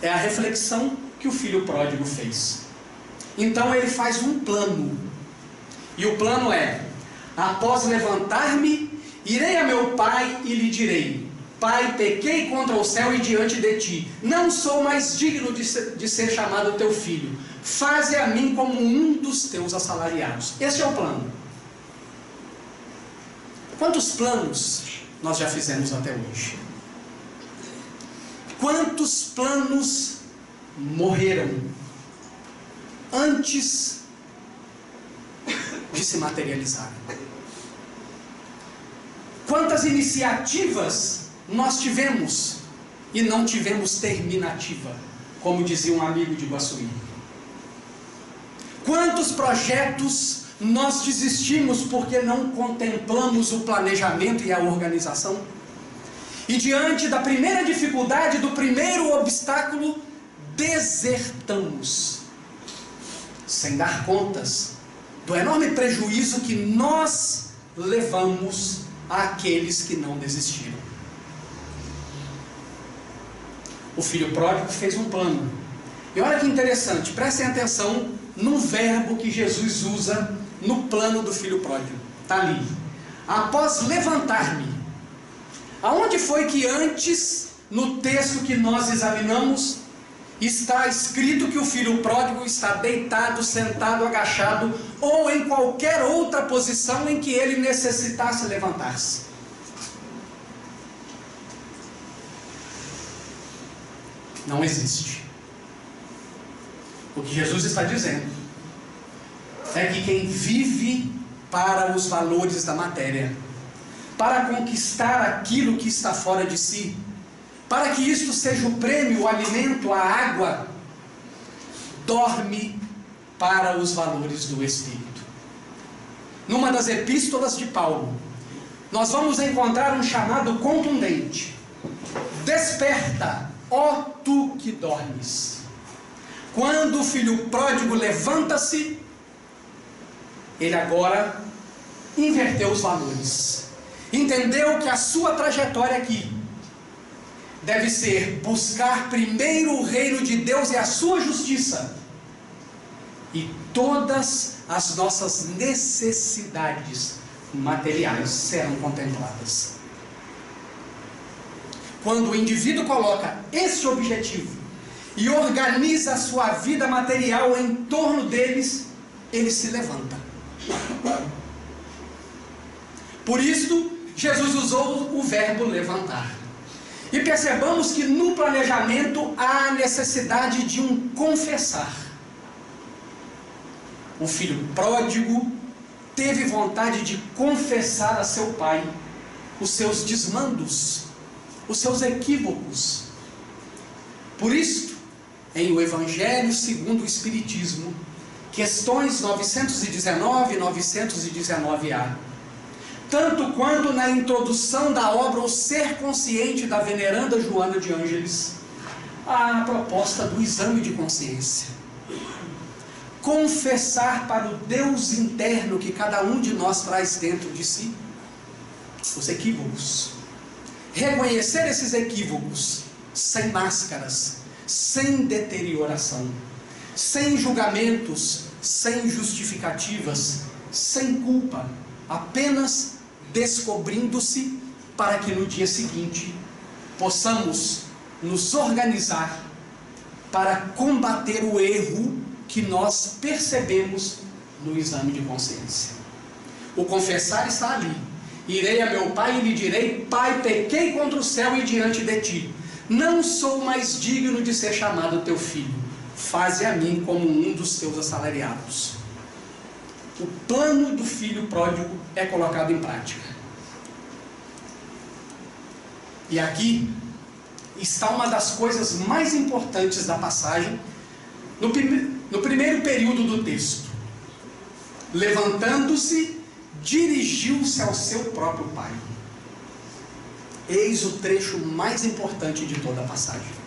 É a reflexão que o filho pródigo fez. Então ele faz um plano, e o plano é: após levantar-me, irei a meu pai e lhe direi: Pai, pequei contra o céu e diante de ti, não sou mais digno de ser chamado teu filho, faze a mim como um dos teus assalariados. Este é o plano. Quantos planos nós já fizemos até hoje? Quantos planos morreram antes de se materializar? Quantas iniciativas nós tivemos e não tivemos terminativa, como dizia um amigo de Guaçuí. Quantos projetos nós desistimos porque não contemplamos o planejamento e a organização? E diante da primeira dificuldade, do primeiro obstáculo, desertamos, sem dar contas do enorme prejuízo que nós levamos àqueles que não desistiram. O filho pródigo fez um plano. E olha que interessante, prestem atenção no verbo que Jesus usa no plano do filho pródigo. Está ali. Após levantar-me. Aonde foi que antes, no texto que nós examinamos, está escrito que o filho pródigo está deitado, sentado, agachado, ou em qualquer outra posição em que ele necessitasse levantar-se? Não existe. O que Jesus está dizendo é que quem vive para os valores da matéria, para conquistar aquilo que está fora de si, para que isto seja o prêmio, o alimento, a água, dorme para os valores do Espírito. Numa das epístolas de Paulo, nós vamos encontrar um chamado contundente: desperta, ó tu que dormes. Quando o filho pródigo levanta-se, ele agora inverteu os valores. Entendeu que a sua trajetória aqui deve ser buscar primeiro o reino de Deus e a sua justiça, e todas as nossas necessidades materiais serão contempladas. Quando o indivíduo coloca esse objetivo e organiza a sua vida material em torno deles, ele se levanta. Por isso, Jesus usou o verbo levantar. E percebamos que no planejamento há a necessidade de um confessar. O filho pródigo teve vontade de confessar a seu pai os seus desmandos, os seus equívocos. Por isso, em o Evangelho segundo o Espiritismo, questões 919 e 919A, tanto quanto na introdução da obra O Ser Consciente, da veneranda Joana de Ângeles, há a proposta do exame de consciência. Confessar para o Deus interno que cada um de nós traz dentro de si os equívocos. Reconhecer esses equívocos sem máscaras, sem deterioração, sem julgamentos, sem justificativas, sem culpa, apenas descobrindo-se, para que no dia seguinte possamos nos organizar para combater o erro que nós percebemos no exame de consciência. O confessar está ali. Irei a meu pai e lhe direi: Pai, pequei contra o céu e diante de ti. Não sou mais digno de ser chamado teu filho. Faze a mim como um dos teus assalariados. O plano do filho pródigo é colocado em prática. E aqui está uma das coisas mais importantes da passagem, no primeiro período do texto. Levantando-se, dirigiu-se ao seu próprio pai. Eis o trecho mais importante de toda a passagem.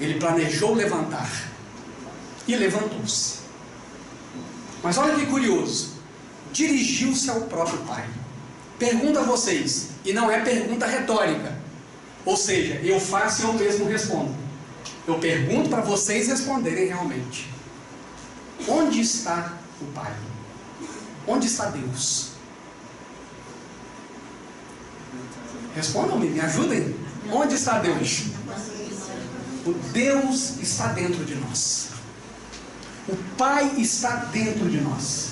Ele planejou levantar e levantou-se. Mas olha que curioso, dirigiu-se ao próprio pai. Pergunto a vocês, e não é pergunta retórica, ou seja, eu faço e eu mesmo respondo. Eu pergunto para vocês responderem realmente. Onde está o pai? Onde está Deus? Respondam-me, me ajudem. Onde está Deus? O Deus está dentro de nós. O Pai está dentro de nós.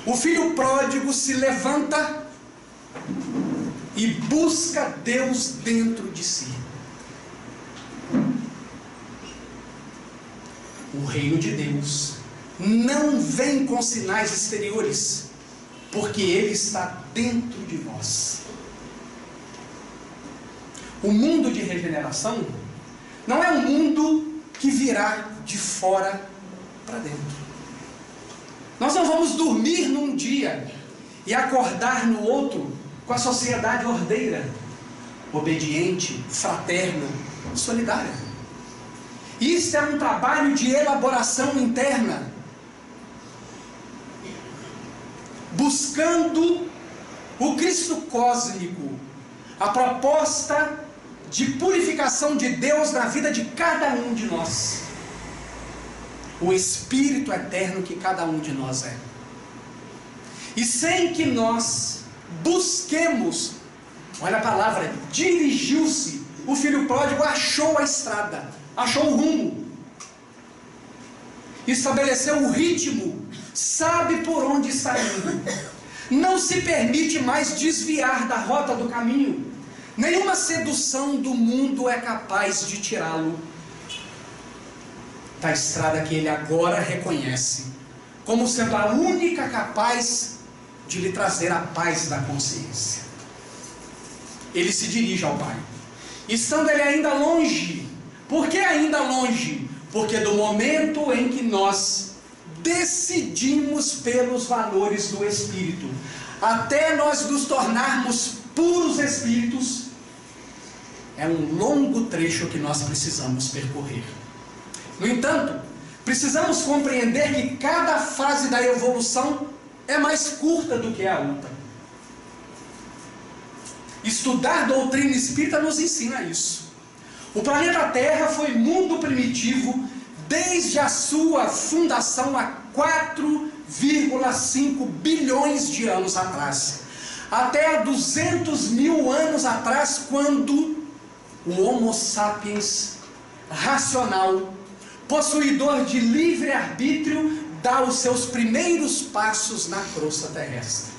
O filho pródigo se levanta e busca Deus dentro de si. O reino de Deus não vem com sinais exteriores. porque Ele está dentro de nós. O mundo de regeneração não é um mundo que virá de fora para dentro. Nós não vamos dormir num dia e acordar no outro com a sociedade ordeira, obediente, fraterna, solidária. Isso é um trabalho de elaboração interna, buscando o Cristo cósmico, a proposta de purificação de Deus na vida de cada um de nós, o Espírito eterno que cada um de nós é. E sem que nós busquemos, olha a palavra, dirigiu-se, o filho pródigo achou a estrada, achou o rumo, estabeleceu o ritmo, sabe por onde está indo, não se permite mais desviar da rota do caminho. Nenhuma sedução do mundo é capaz de tirá-lo da estrada que ele agora reconhece como sendo a única capaz de lhe trazer a paz da consciência. Ele se dirige ao Pai, estando ele ainda longe. Por que ainda longe? Porque do momento em que nós decidimos pelos valores do Espírito, até nós nos tornarmos puros espíritos, é um longo trecho que nós precisamos percorrer. No entanto, precisamos compreender que cada fase da evolução é mais curta do que a outra. Estudar doutrina espírita nos ensina isso. O planeta Terra foi mundo primitivo desde a sua fundação há 4,5 bilhões de anos atrás, até 200 mil anos atrás, quando o Homo sapiens racional, possuidor de livre-arbítrio, dá os seus primeiros passos na crosta terrestre.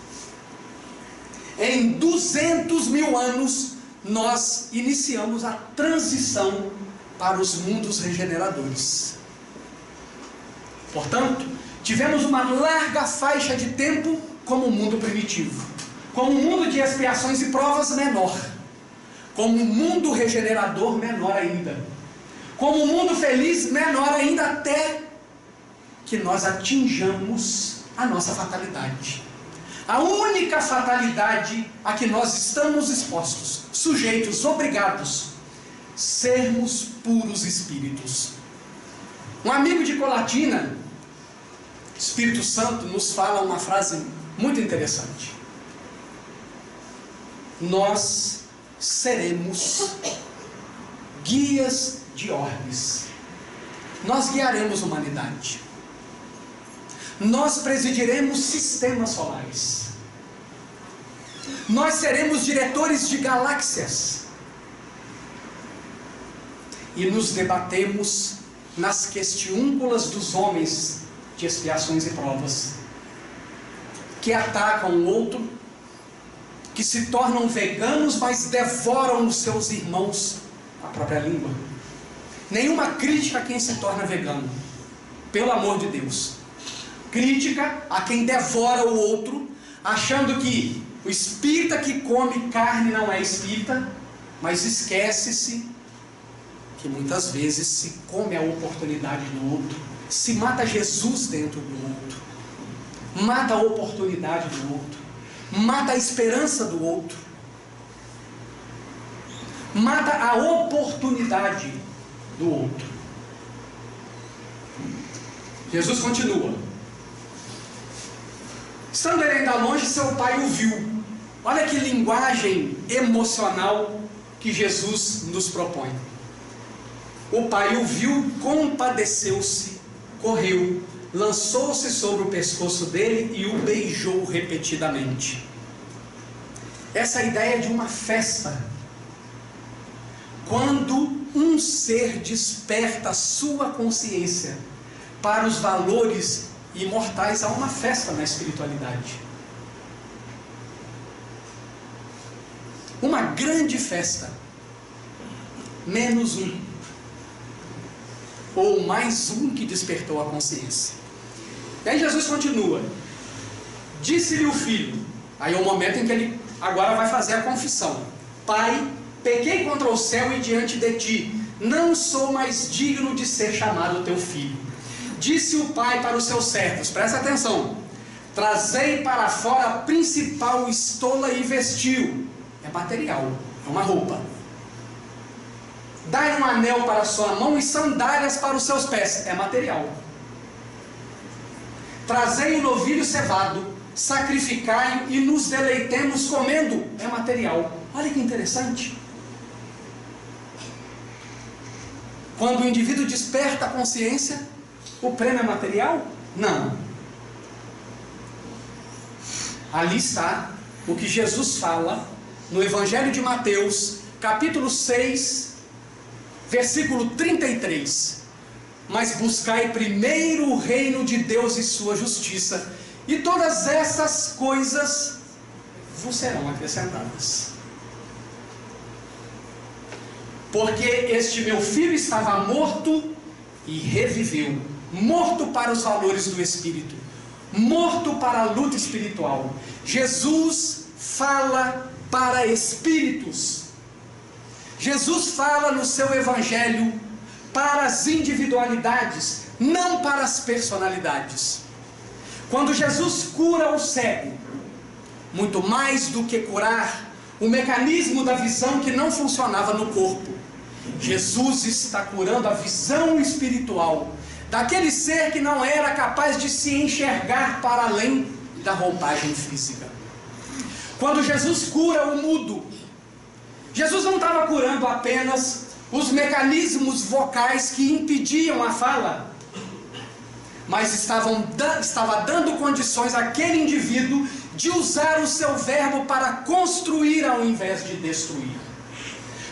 Em 200 mil anos, nós iniciamos a transição para os mundos regeneradores. Portanto, tivemos uma larga faixa de tempo como mundo primitivo, como mundo de expiações e provas menor, como mundo regenerador menor ainda, como mundo feliz menor ainda, até que nós atinjamos a nossa fatalidade. A única fatalidade a que nós estamos expostos, sujeitos, obrigados, sermos puros espíritos. Um amigo de Colatina, Espírito Santo, nos fala uma frase muito interessante. Nós seremos guias de orbes. Nós guiaremos a humanidade. Nós presidiremos sistemas solares. Nós seremos diretores de galáxias. E nos debatemos nas questiúnculas dos homens de expiações e provas, que atacam o outro, que se tornam veganos, mas devoram os seus irmãos, a própria língua. Nenhuma crítica a quem se torna vegano, pelo amor de Deus. Crítica a quem devora o outro, achando que o espírita que come carne não é espírita, mas esquece-se que muitas vezes se come a oportunidade do outro, se mata Jesus dentro do outro, mata a oportunidade do outro, mata a esperança do outro, mata a oportunidade do outro. Jesus continua. Estando ele ainda longe, seu pai o viu. Olha que linguagem emocional que Jesus nos propõe. O pai o viu, compadeceu-se, correu, lançou-se sobre o pescoço dele e o beijou repetidamente. Essa é a ideia de uma festa. Quando um ser desperta a sua consciência para os valores imortais, há uma festa na espiritualidade. Uma grande festa. Menos um. Ou mais um que despertou a consciência. E aí Jesus continua. Disse-lhe o filho, aí é o momento em que ele agora vai fazer a confissão: Pai, pequei contra o céu e diante de ti, não sou mais digno de ser chamado teu filho. Disse o pai para os seus servos, presta atenção: trazei para fora a principal estola e vestiu. É material, é uma roupa. Dai um anel para a sua mão e sandálias para os seus pés. É material. Trazei um novilho cevado, sacrificai-o e nos deleitemos comendo. É material. Olha que interessante. Quando o indivíduo desperta a consciência, o prêmio é material? Não. Ali está o que Jesus fala no Evangelho de Mateus, capítulo 6, versículo 33. Mas buscai primeiro o reino de Deus e sua justiça, e todas essas coisas vos serão acrescentadas. Porque este meu filho estava morto e reviveu, morto para os valores do Espírito, morto para a luta espiritual. Jesus fala para espíritos. Jesus fala no seu Evangelho para as individualidades, não para as personalidades. Quando Jesus cura o cego, muito mais do que curar o mecanismo da visão que não funcionava no corpo, Jesus está curando a visão espiritual daquele ser que não era capaz de se enxergar para além da roupagem física. Quando Jesus cura o mudo, Jesus não estava curando apenas os mecanismos vocais que impediam a fala, mas estava dando condições àquele indivíduo de usar o seu verbo para construir ao invés de destruir.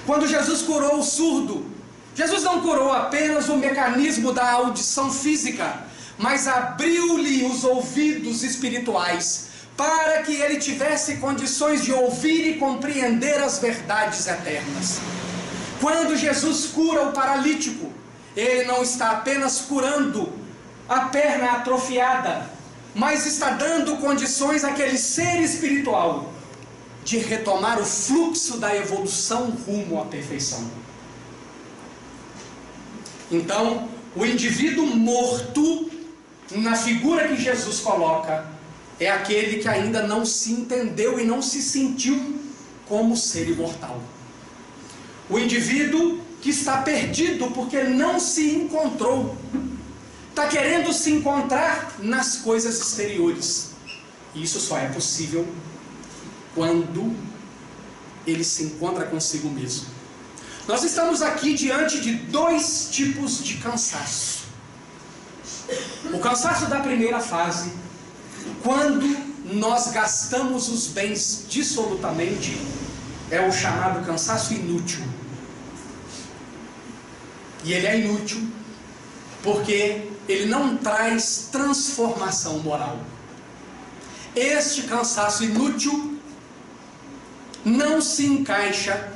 Quando Jesus curou o surdo, Jesus não curou apenas o mecanismo da audição física, mas abriu-lhe os ouvidos espirituais, para que ele tivesse condições de ouvir e compreender as verdades eternas. Quando Jesus cura o paralítico, ele não está apenas curando a perna atrofiada, mas está dando condições àquele ser espiritual de retomar o fluxo da evolução rumo à perfeição. Então, o indivíduo morto, na figura que Jesus coloca, é aquele que ainda não se entendeu e não se sentiu como ser imortal. O indivíduo que está perdido porque não se encontrou, está querendo se encontrar nas coisas exteriores. E isso só é possível quando ele se encontra consigo mesmo. Nós estamos aqui diante de dois tipos de cansaço. O cansaço da primeira fase, quando nós gastamos os bens dissolutamente, é o chamado cansaço inútil. E ele é inútil porque ele não traz transformação moral. Este cansaço inútil não se encaixa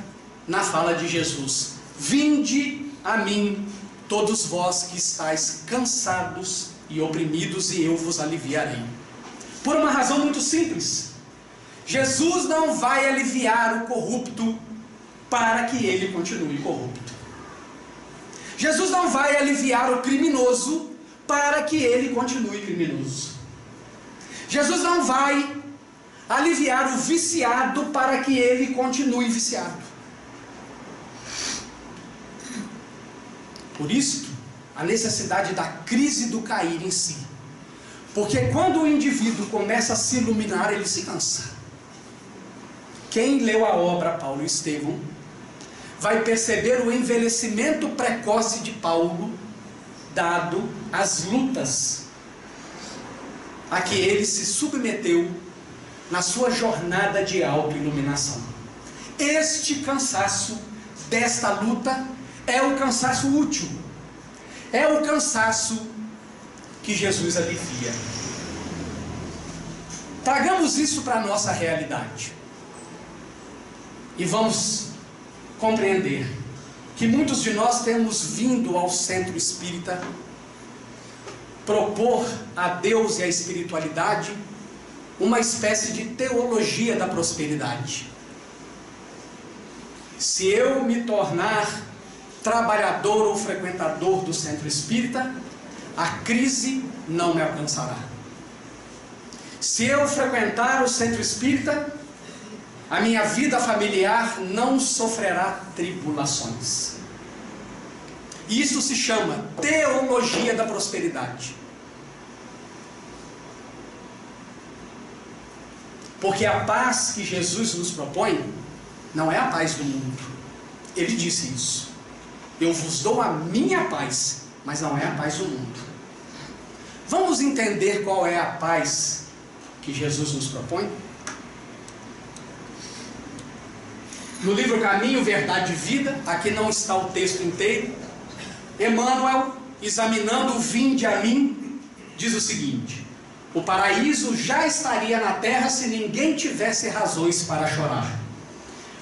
na fala de Jesus: vinde a mim, todos vós que estáis cansados e oprimidos, e eu vos aliviarei. Por uma razão muito simples: Jesus não vai aliviar o corrupto para que ele continue corrupto. Jesus não vai aliviar o criminoso para que ele continue criminoso. Jesus não vai aliviar o viciado para que ele continue viciado. Por isso, a necessidade da crise do cair em si. Porque quando o indivíduo começa a se iluminar, ele se cansa. Quem leu a obra Paulo e Estevão vai perceber o envelhecimento precoce de Paulo, dado às lutas a que ele se submeteu na sua jornada de autoiluminação. Este cansaço desta luta é o cansaço útil, é o cansaço que Jesus alivia. Tragamos isso para a nossa realidade e vamos compreender que muitos de nós temos vindo ao centro espírita propor a Deus e a espiritualidade uma espécie de teologia da prosperidade. Se eu me tornar trabalhador ou frequentador do centro espírita, a crise não me alcançará. Se eu frequentar o centro espírita, a minha vida familiar não sofrerá tribulações. Isso se chama teologia da prosperidade. Porque a paz que Jesus nos propõe não é a paz do mundo. Ele disse isso. Eu vos dou a minha paz, mas não é a paz do mundo. Vamos entender qual é a paz que Jesus nos propõe? No livro Caminho, Verdade e Vida, aqui não está o texto inteiro, Emmanuel, examinando o Vinde a mim, diz o seguinte: o paraíso já estaria na terra se ninguém tivesse razões para chorar.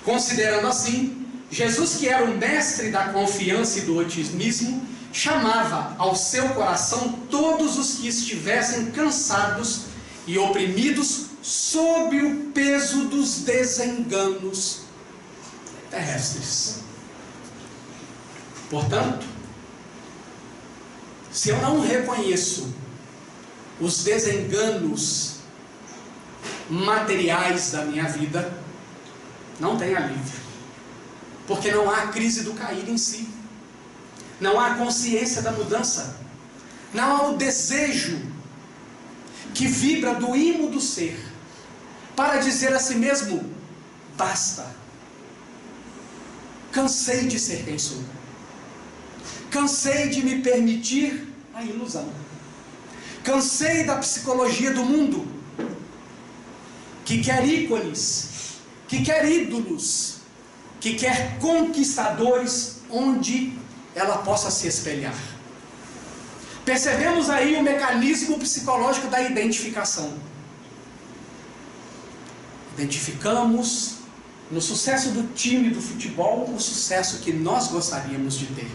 Considerando assim, Jesus, que era o mestre da confiança e do otimismo, chamava ao seu coração todos os que estivessem cansados e oprimidos sob o peso dos desenganos terrestres. Portanto, se eu não reconheço os desenganos materiais da minha vida, não tem alívio, porque não há crise do cair em si, não há consciência da mudança, não há o desejo que vibra do imo do ser para dizer a si mesmo: basta, cansei de ser quem sou, cansei de me permitir a ilusão, cansei da psicologia do mundo, que quer ícones, que quer ídolos, que quer conquistadores onde ela possa se espelhar. Percebemos aí o mecanismo psicológico da identificação. Identificamos no sucesso do time do futebol o sucesso que nós gostaríamos de ter.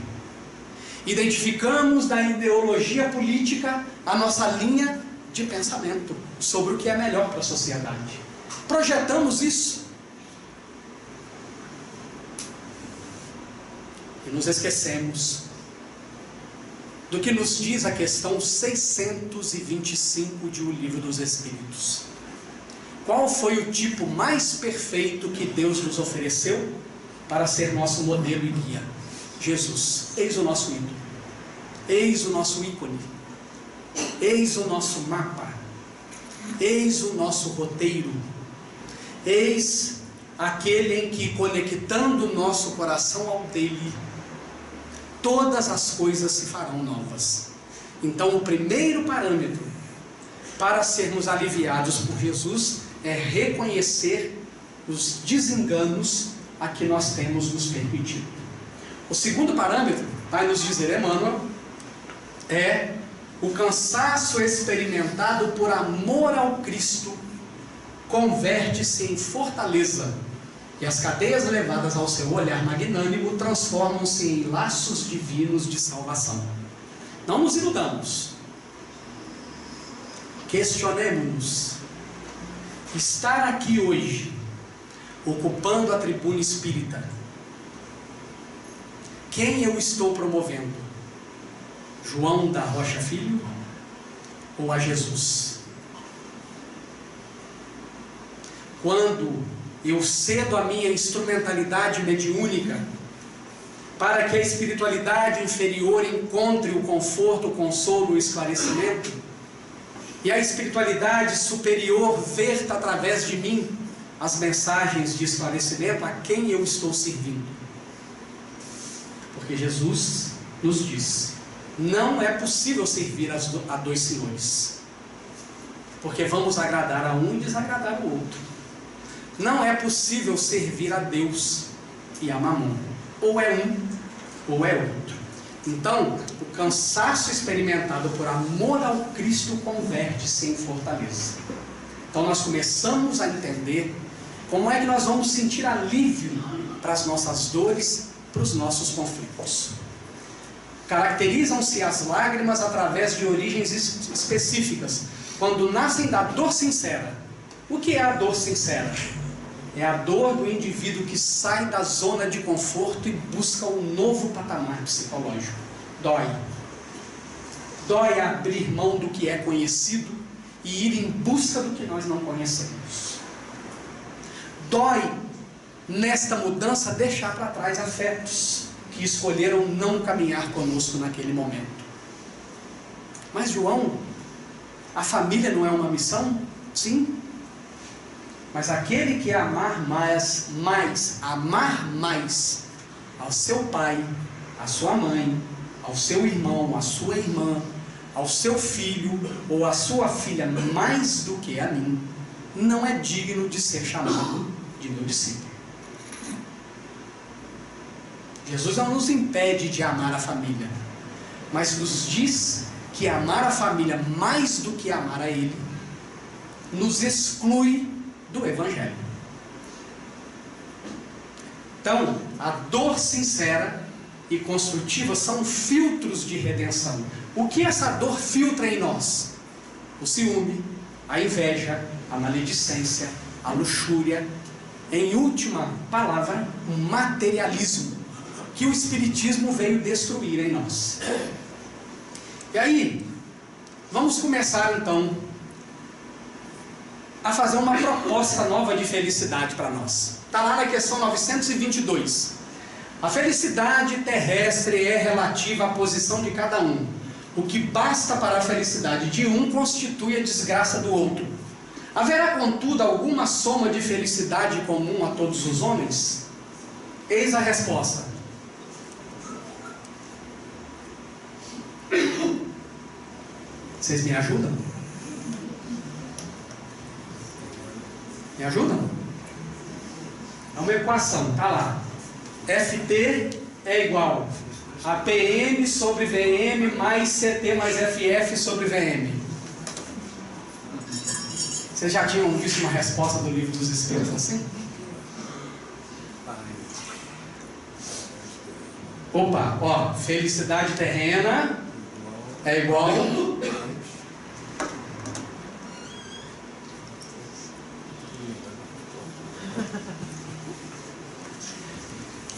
Identificamos na ideologia política a nossa linha de pensamento sobre o que é melhor para a sociedade. Projetamos isso. E nos esquecemos do que nos diz a questão 625 de O Livro dos Espíritos. Qual foi o tipo mais perfeito que Deus nos ofereceu para ser nosso modelo e guia? Jesus. Eis o nosso ídolo, eis o nosso ícone, eis o nosso mapa, eis o nosso roteiro, eis aquele em que, conectando o nosso coração ao dele, todas as coisas se farão novas. Então, o primeiro parâmetro para sermos aliviados por Jesus é reconhecer os desenganos a que nós temos nos permitido. O segundo parâmetro, vai nos dizer Emmanuel, é o cansaço experimentado por amor ao Cristo converte-se em fortaleza, e as cadeias levadas ao seu olhar magnânimo transformam-se em laços divinos de salvação. Não nos iludamos, questionemos-nos. Estar aqui hoje, ocupando a tribuna espírita, quem eu estou promovendo? João da Rocha Filho ou a Jesus? Quando eu cedo a minha instrumentalidade mediúnica para que a espiritualidade inferior encontre o conforto, o consolo, o esclarecimento, e a espiritualidade superior verta através de mim as mensagens de esclarecimento, a quem eu estou servindo? Porque Jesus nos diz: não é possível servir a dois senhores, porque vamos agradar a um e desagradar o outro. Não é possível servir a Deus e a Mamon, ou é um ou é outro. Então, o cansaço experimentado por amor ao Cristo converte-se em fortaleza. Então nós começamos a entender como é que nós vamos sentir alívio para as nossas dores, para os nossos conflitos. Caracterizam-se as lágrimas através de origens específicas, quando nascem da dor sincera, O que é a dor sincera? É a dor do indivíduo que sai da zona de conforto e busca um novo patamar psicológico. Dói. Dói abrir mão do que é conhecido e ir em busca do que nós não conhecemos. Dói, nesta mudança, deixar para trás afetos que escolheram não caminhar conosco naquele momento. Mas, João, a família não é uma missão? Sim. Mas aquele que amar mais ao seu pai, à sua mãe, ao seu irmão, à sua irmã, ao seu filho ou à sua filha mais do que a mim, não é digno de ser chamado de meu discípulo. Jesus não nos impede de amar a família, mas nos diz que amar a família mais do que amar a Ele nos exclui do Evangelho. Então, a dor sincera e construtiva são filtros de redenção. O que essa dor filtra em nós? O ciúme, a inveja, a maledicência, a luxúria, em última palavra, o materialismo, que o Espiritismo veio destruir em nós. E aí, vamos começar então a fazer uma proposta nova de felicidade para nós. Está lá na questão 922. A felicidade terrestre é relativa à posição de cada um. O que basta para a felicidade de um constitui a desgraça do outro. Haverá, contudo, alguma soma de felicidade comum a todos os homens? Eis a resposta. Vocês me ajudam? Me ajudam? É uma equação, está lá. FT é igual a PM sobre VM mais CT mais FF sobre VM. Vocês já tinham visto uma resposta do Livro dos Espíritos assim? Opa, ó, felicidade terrena é igual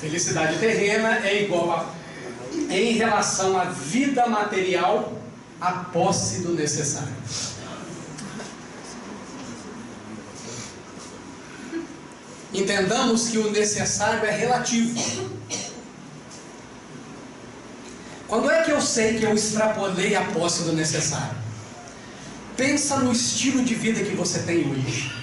felicidade terrena é igual a, em relação à vida material, a posse do necessário. Entendamos que o necessário é relativo. Quando é que eu sei que eu extrapolei a posse do necessário? Pensa no estilo de vida que você tem hoje.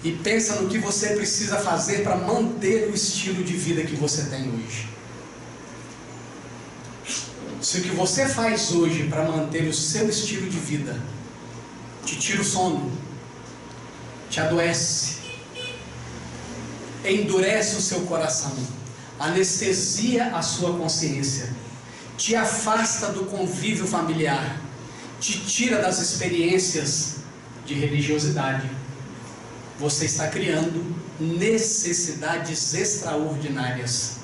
E pensa no que você precisa fazer para manter o estilo de vida que você tem hoje. Se o que você faz hoje para manter o seu estilo de vida te tira o sono, te adoece, endurece o seu coração, anestesia a sua consciência, te afasta do convívio familiar, te tira das experiências de religiosidade, você está criando necessidades extraordinárias.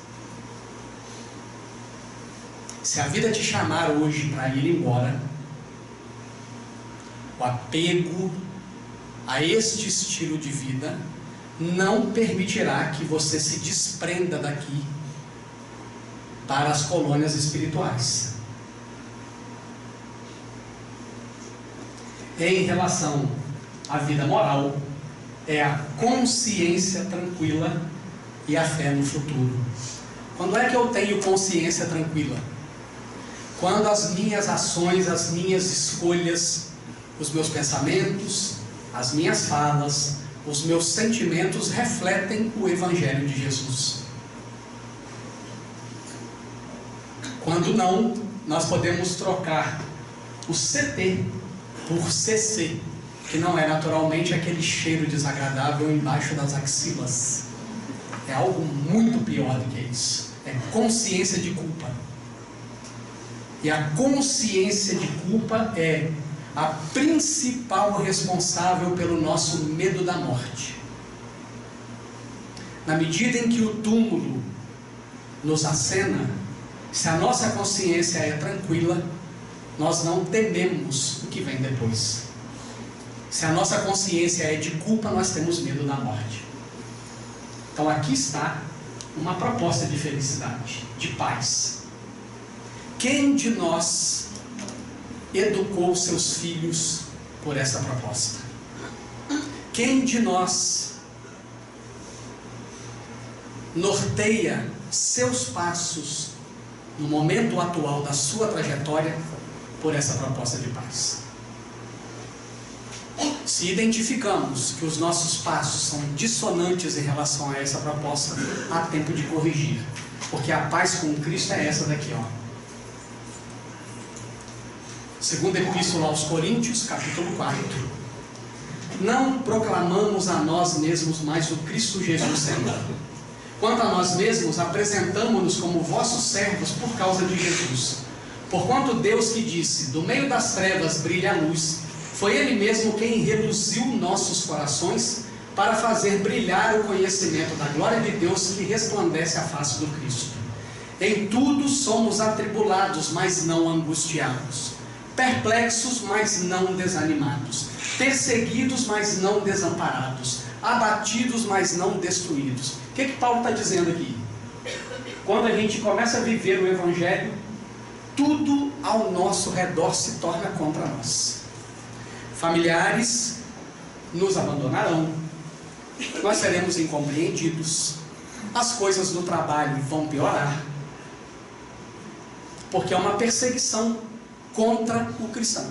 Se a vida te chamar hoje para ir embora, o apego a este estilo de vida não permitirá que você se desprenda daqui para as colônias espirituais. Em relação à vida moral, é a consciência tranquila e a fé no futuro. Quando é que eu tenho consciência tranquila? Quando as minhas ações, as minhas escolhas, os meus pensamentos, as minhas falas, os meus sentimentos refletem o Evangelho de Jesus. Quando não, nós podemos trocar o CT por CC, que não é naturalmente aquele cheiro desagradável embaixo das axilas. É algo muito pior do que isso. É consciência de culpa. E a consciência de culpa é a principal responsável pelo nosso medo da morte. Na medida em que o túmulo nos acena, se a nossa consciência é tranquila, nós não tememos o que vem depois. Se a nossa consciência é de culpa, nós temos medo da morte. Então aqui está uma proposta de felicidade, de paz. Quem de nós educou seus filhos por essa proposta? Quem de nós norteia seus passos no momento atual da sua trajetória por essa proposta de paz? Se identificamos que os nossos passos são dissonantes em relação a essa proposta, há tempo de corrigir, porque a paz com Cristo é essa daqui, ó. Segunda Epístola aos Coríntios, capítulo 4. Não proclamamos a nós mesmos, mas o Cristo Jesus Senhor. Quanto a nós mesmos, apresentamo-nos como vossos servos por causa de Jesus. Porquanto Deus que disse, do meio das trevas brilha a luz, foi Ele mesmo quem reluziu nossos corações para fazer brilhar o conhecimento da glória de Deus que resplandece a face do Cristo. Em tudo somos atribulados, mas não angustiados, perplexos, mas não desanimados, perseguidos, mas não desamparados, abatidos, mas não destruídos. O que Paulo está dizendo aqui? Quando a gente começa a viver o Evangelho, tudo ao nosso redor se torna contra nós. Familiares nos abandonarão, nós seremos incompreendidos, as coisas do trabalho vão piorar, porque é uma perseguição contra o cristão.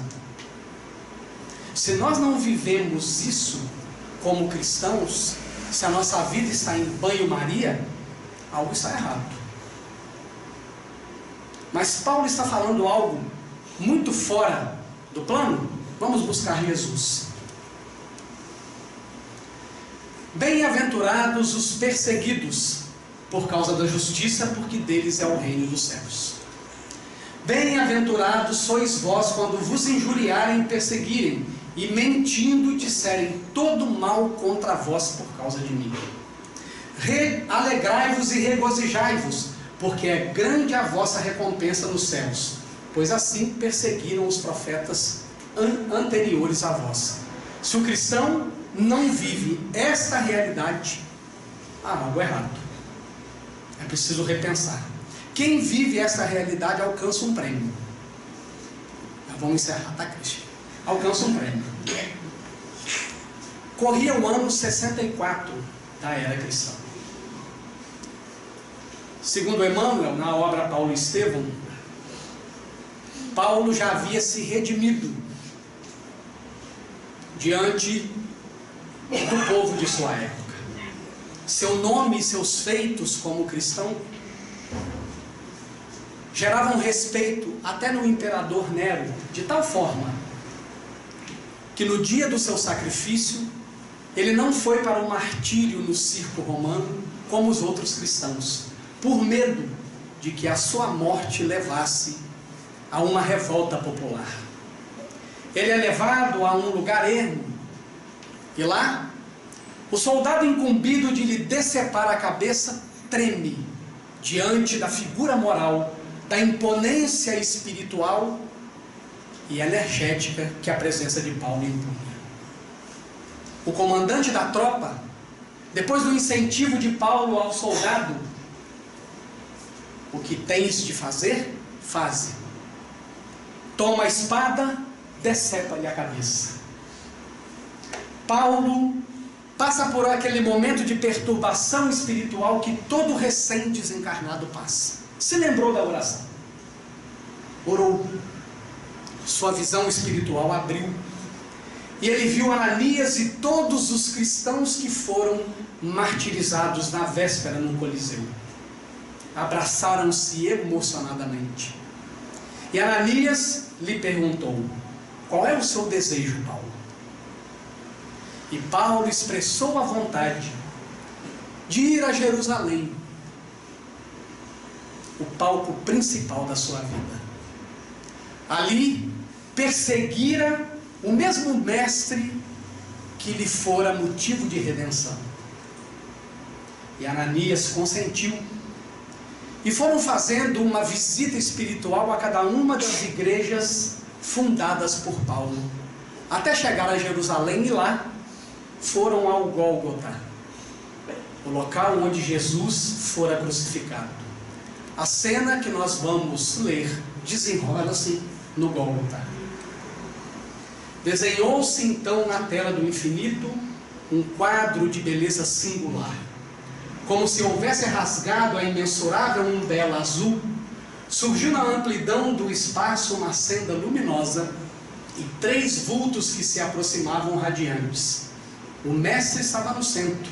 Se nós não vivemos isso como cristãos, se a nossa vida está em banho-maria, algo está errado. Mas Paulo está falando algo muito fora do plano. Vamos buscar Jesus. Bem-aventurados os perseguidos por causa da justiça, porque deles é o reino dos céus. Bem-aventurados sois vós quando vos injuriarem e perseguirem, e mentindo disserem todo mal contra vós por causa de mim. Alegrai-vos e regozijai-vos, porque é grande a vossa recompensa nos céus, pois assim perseguiram os profetas anteriores a vós. Se o cristão não vive esta realidade, há algo errado. É preciso repensar. Quem vive essa realidade alcança um prêmio. Vamos encerrar, tá, Cristian? Alcança um prêmio. Corria o ano 64 da era cristã. Segundo Emmanuel, na obra Paulo e Estevão, Paulo já havia se redimido diante do povo de sua época. Seu nome e seus feitos como cristão geravam respeito até no imperador Nero, de tal forma que no dia do seu sacrifício ele não foi para o martírio no circo romano como os outros cristãos, por medo de que a sua morte levasse a uma revolta popular. Ele é levado a um lugar ermo, e lá o soldado incumbido de lhe decepar a cabeça treme diante da figura moral, da imponência espiritual e energética que a presença de Paulo impunha. O comandante da tropa, depois do incentivo de Paulo ao soldado, o que tens de fazer, faze. Toma a espada, decepa-lhe a cabeça. Paulo passa por aquele momento de perturbação espiritual que todo recém-desencarnado passa. Se lembrou da oração, orou, sua visão espiritual abriu, e ele viu Ananias e todos os cristãos que foram martirizados na véspera no Coliseu. Abraçaram-se emocionadamente, e Ananias lhe perguntou: qual é o seu desejo, Paulo? E Paulo expressou a vontade de ir a Jerusalém, o palco principal da sua vida. Ali perseguira o mesmo mestre que lhe fora motivo de redenção. E Ananias consentiu, e foram fazendo uma visita espiritual a cada uma das igrejas fundadas por Paulo, até chegar a Jerusalém, e lá foram ao Gólgota, o local onde Jesus fora crucificado. A cena que nós vamos ler desenrola-se no Gólgota. Desenhou-se então na tela do infinito um quadro de beleza singular, como se houvesse rasgado a imensurável umbela azul. Surgiu na amplidão do espaço uma senda luminosa e 3 vultos que se aproximavam radiantes. O mestre estava no centro,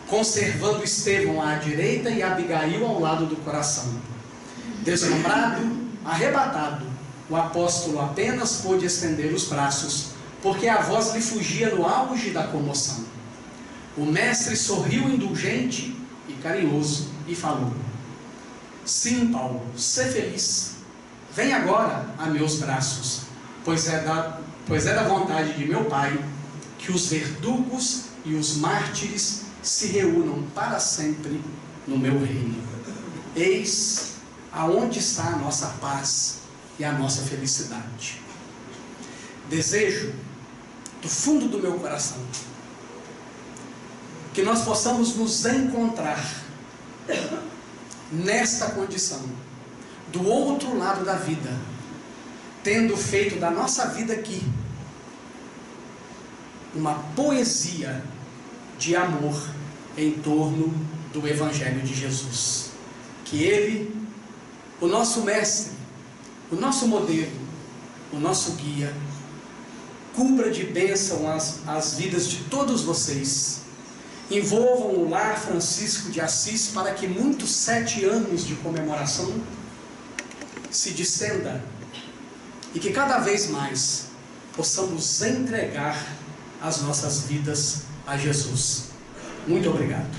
conservando Estevão à direita e Abigail ao lado do coração. Deslumbrado, arrebatado, o apóstolo apenas pôde estender os braços, porque a voz lhe fugia no auge da comoção. O mestre sorriu indulgente e carinhoso e falou: sim, Paulo, sê feliz. Vem agora a meus braços, pois é da vontade de meu Pai que os verdugos e os mártires se reúnam para sempre no meu reino. Eis aonde está a nossa paz e a nossa felicidade. Desejo do fundo do meu coração que nós possamos nos encontrar nesta condição, do outro lado da vida, tendo feito da nossa vida aqui uma poesia de amor em torno do Evangelho de Jesus. Que Ele, o nosso mestre, o nosso modelo, o nosso guia, cubra de bênção as vidas de todos vocês. Envolvam o Lar Francisco de Assis, para que muitos 7 anos de comemoração se descenda e que cada vez mais possamos entregar as nossas vidas a Jesus. Muito obrigado.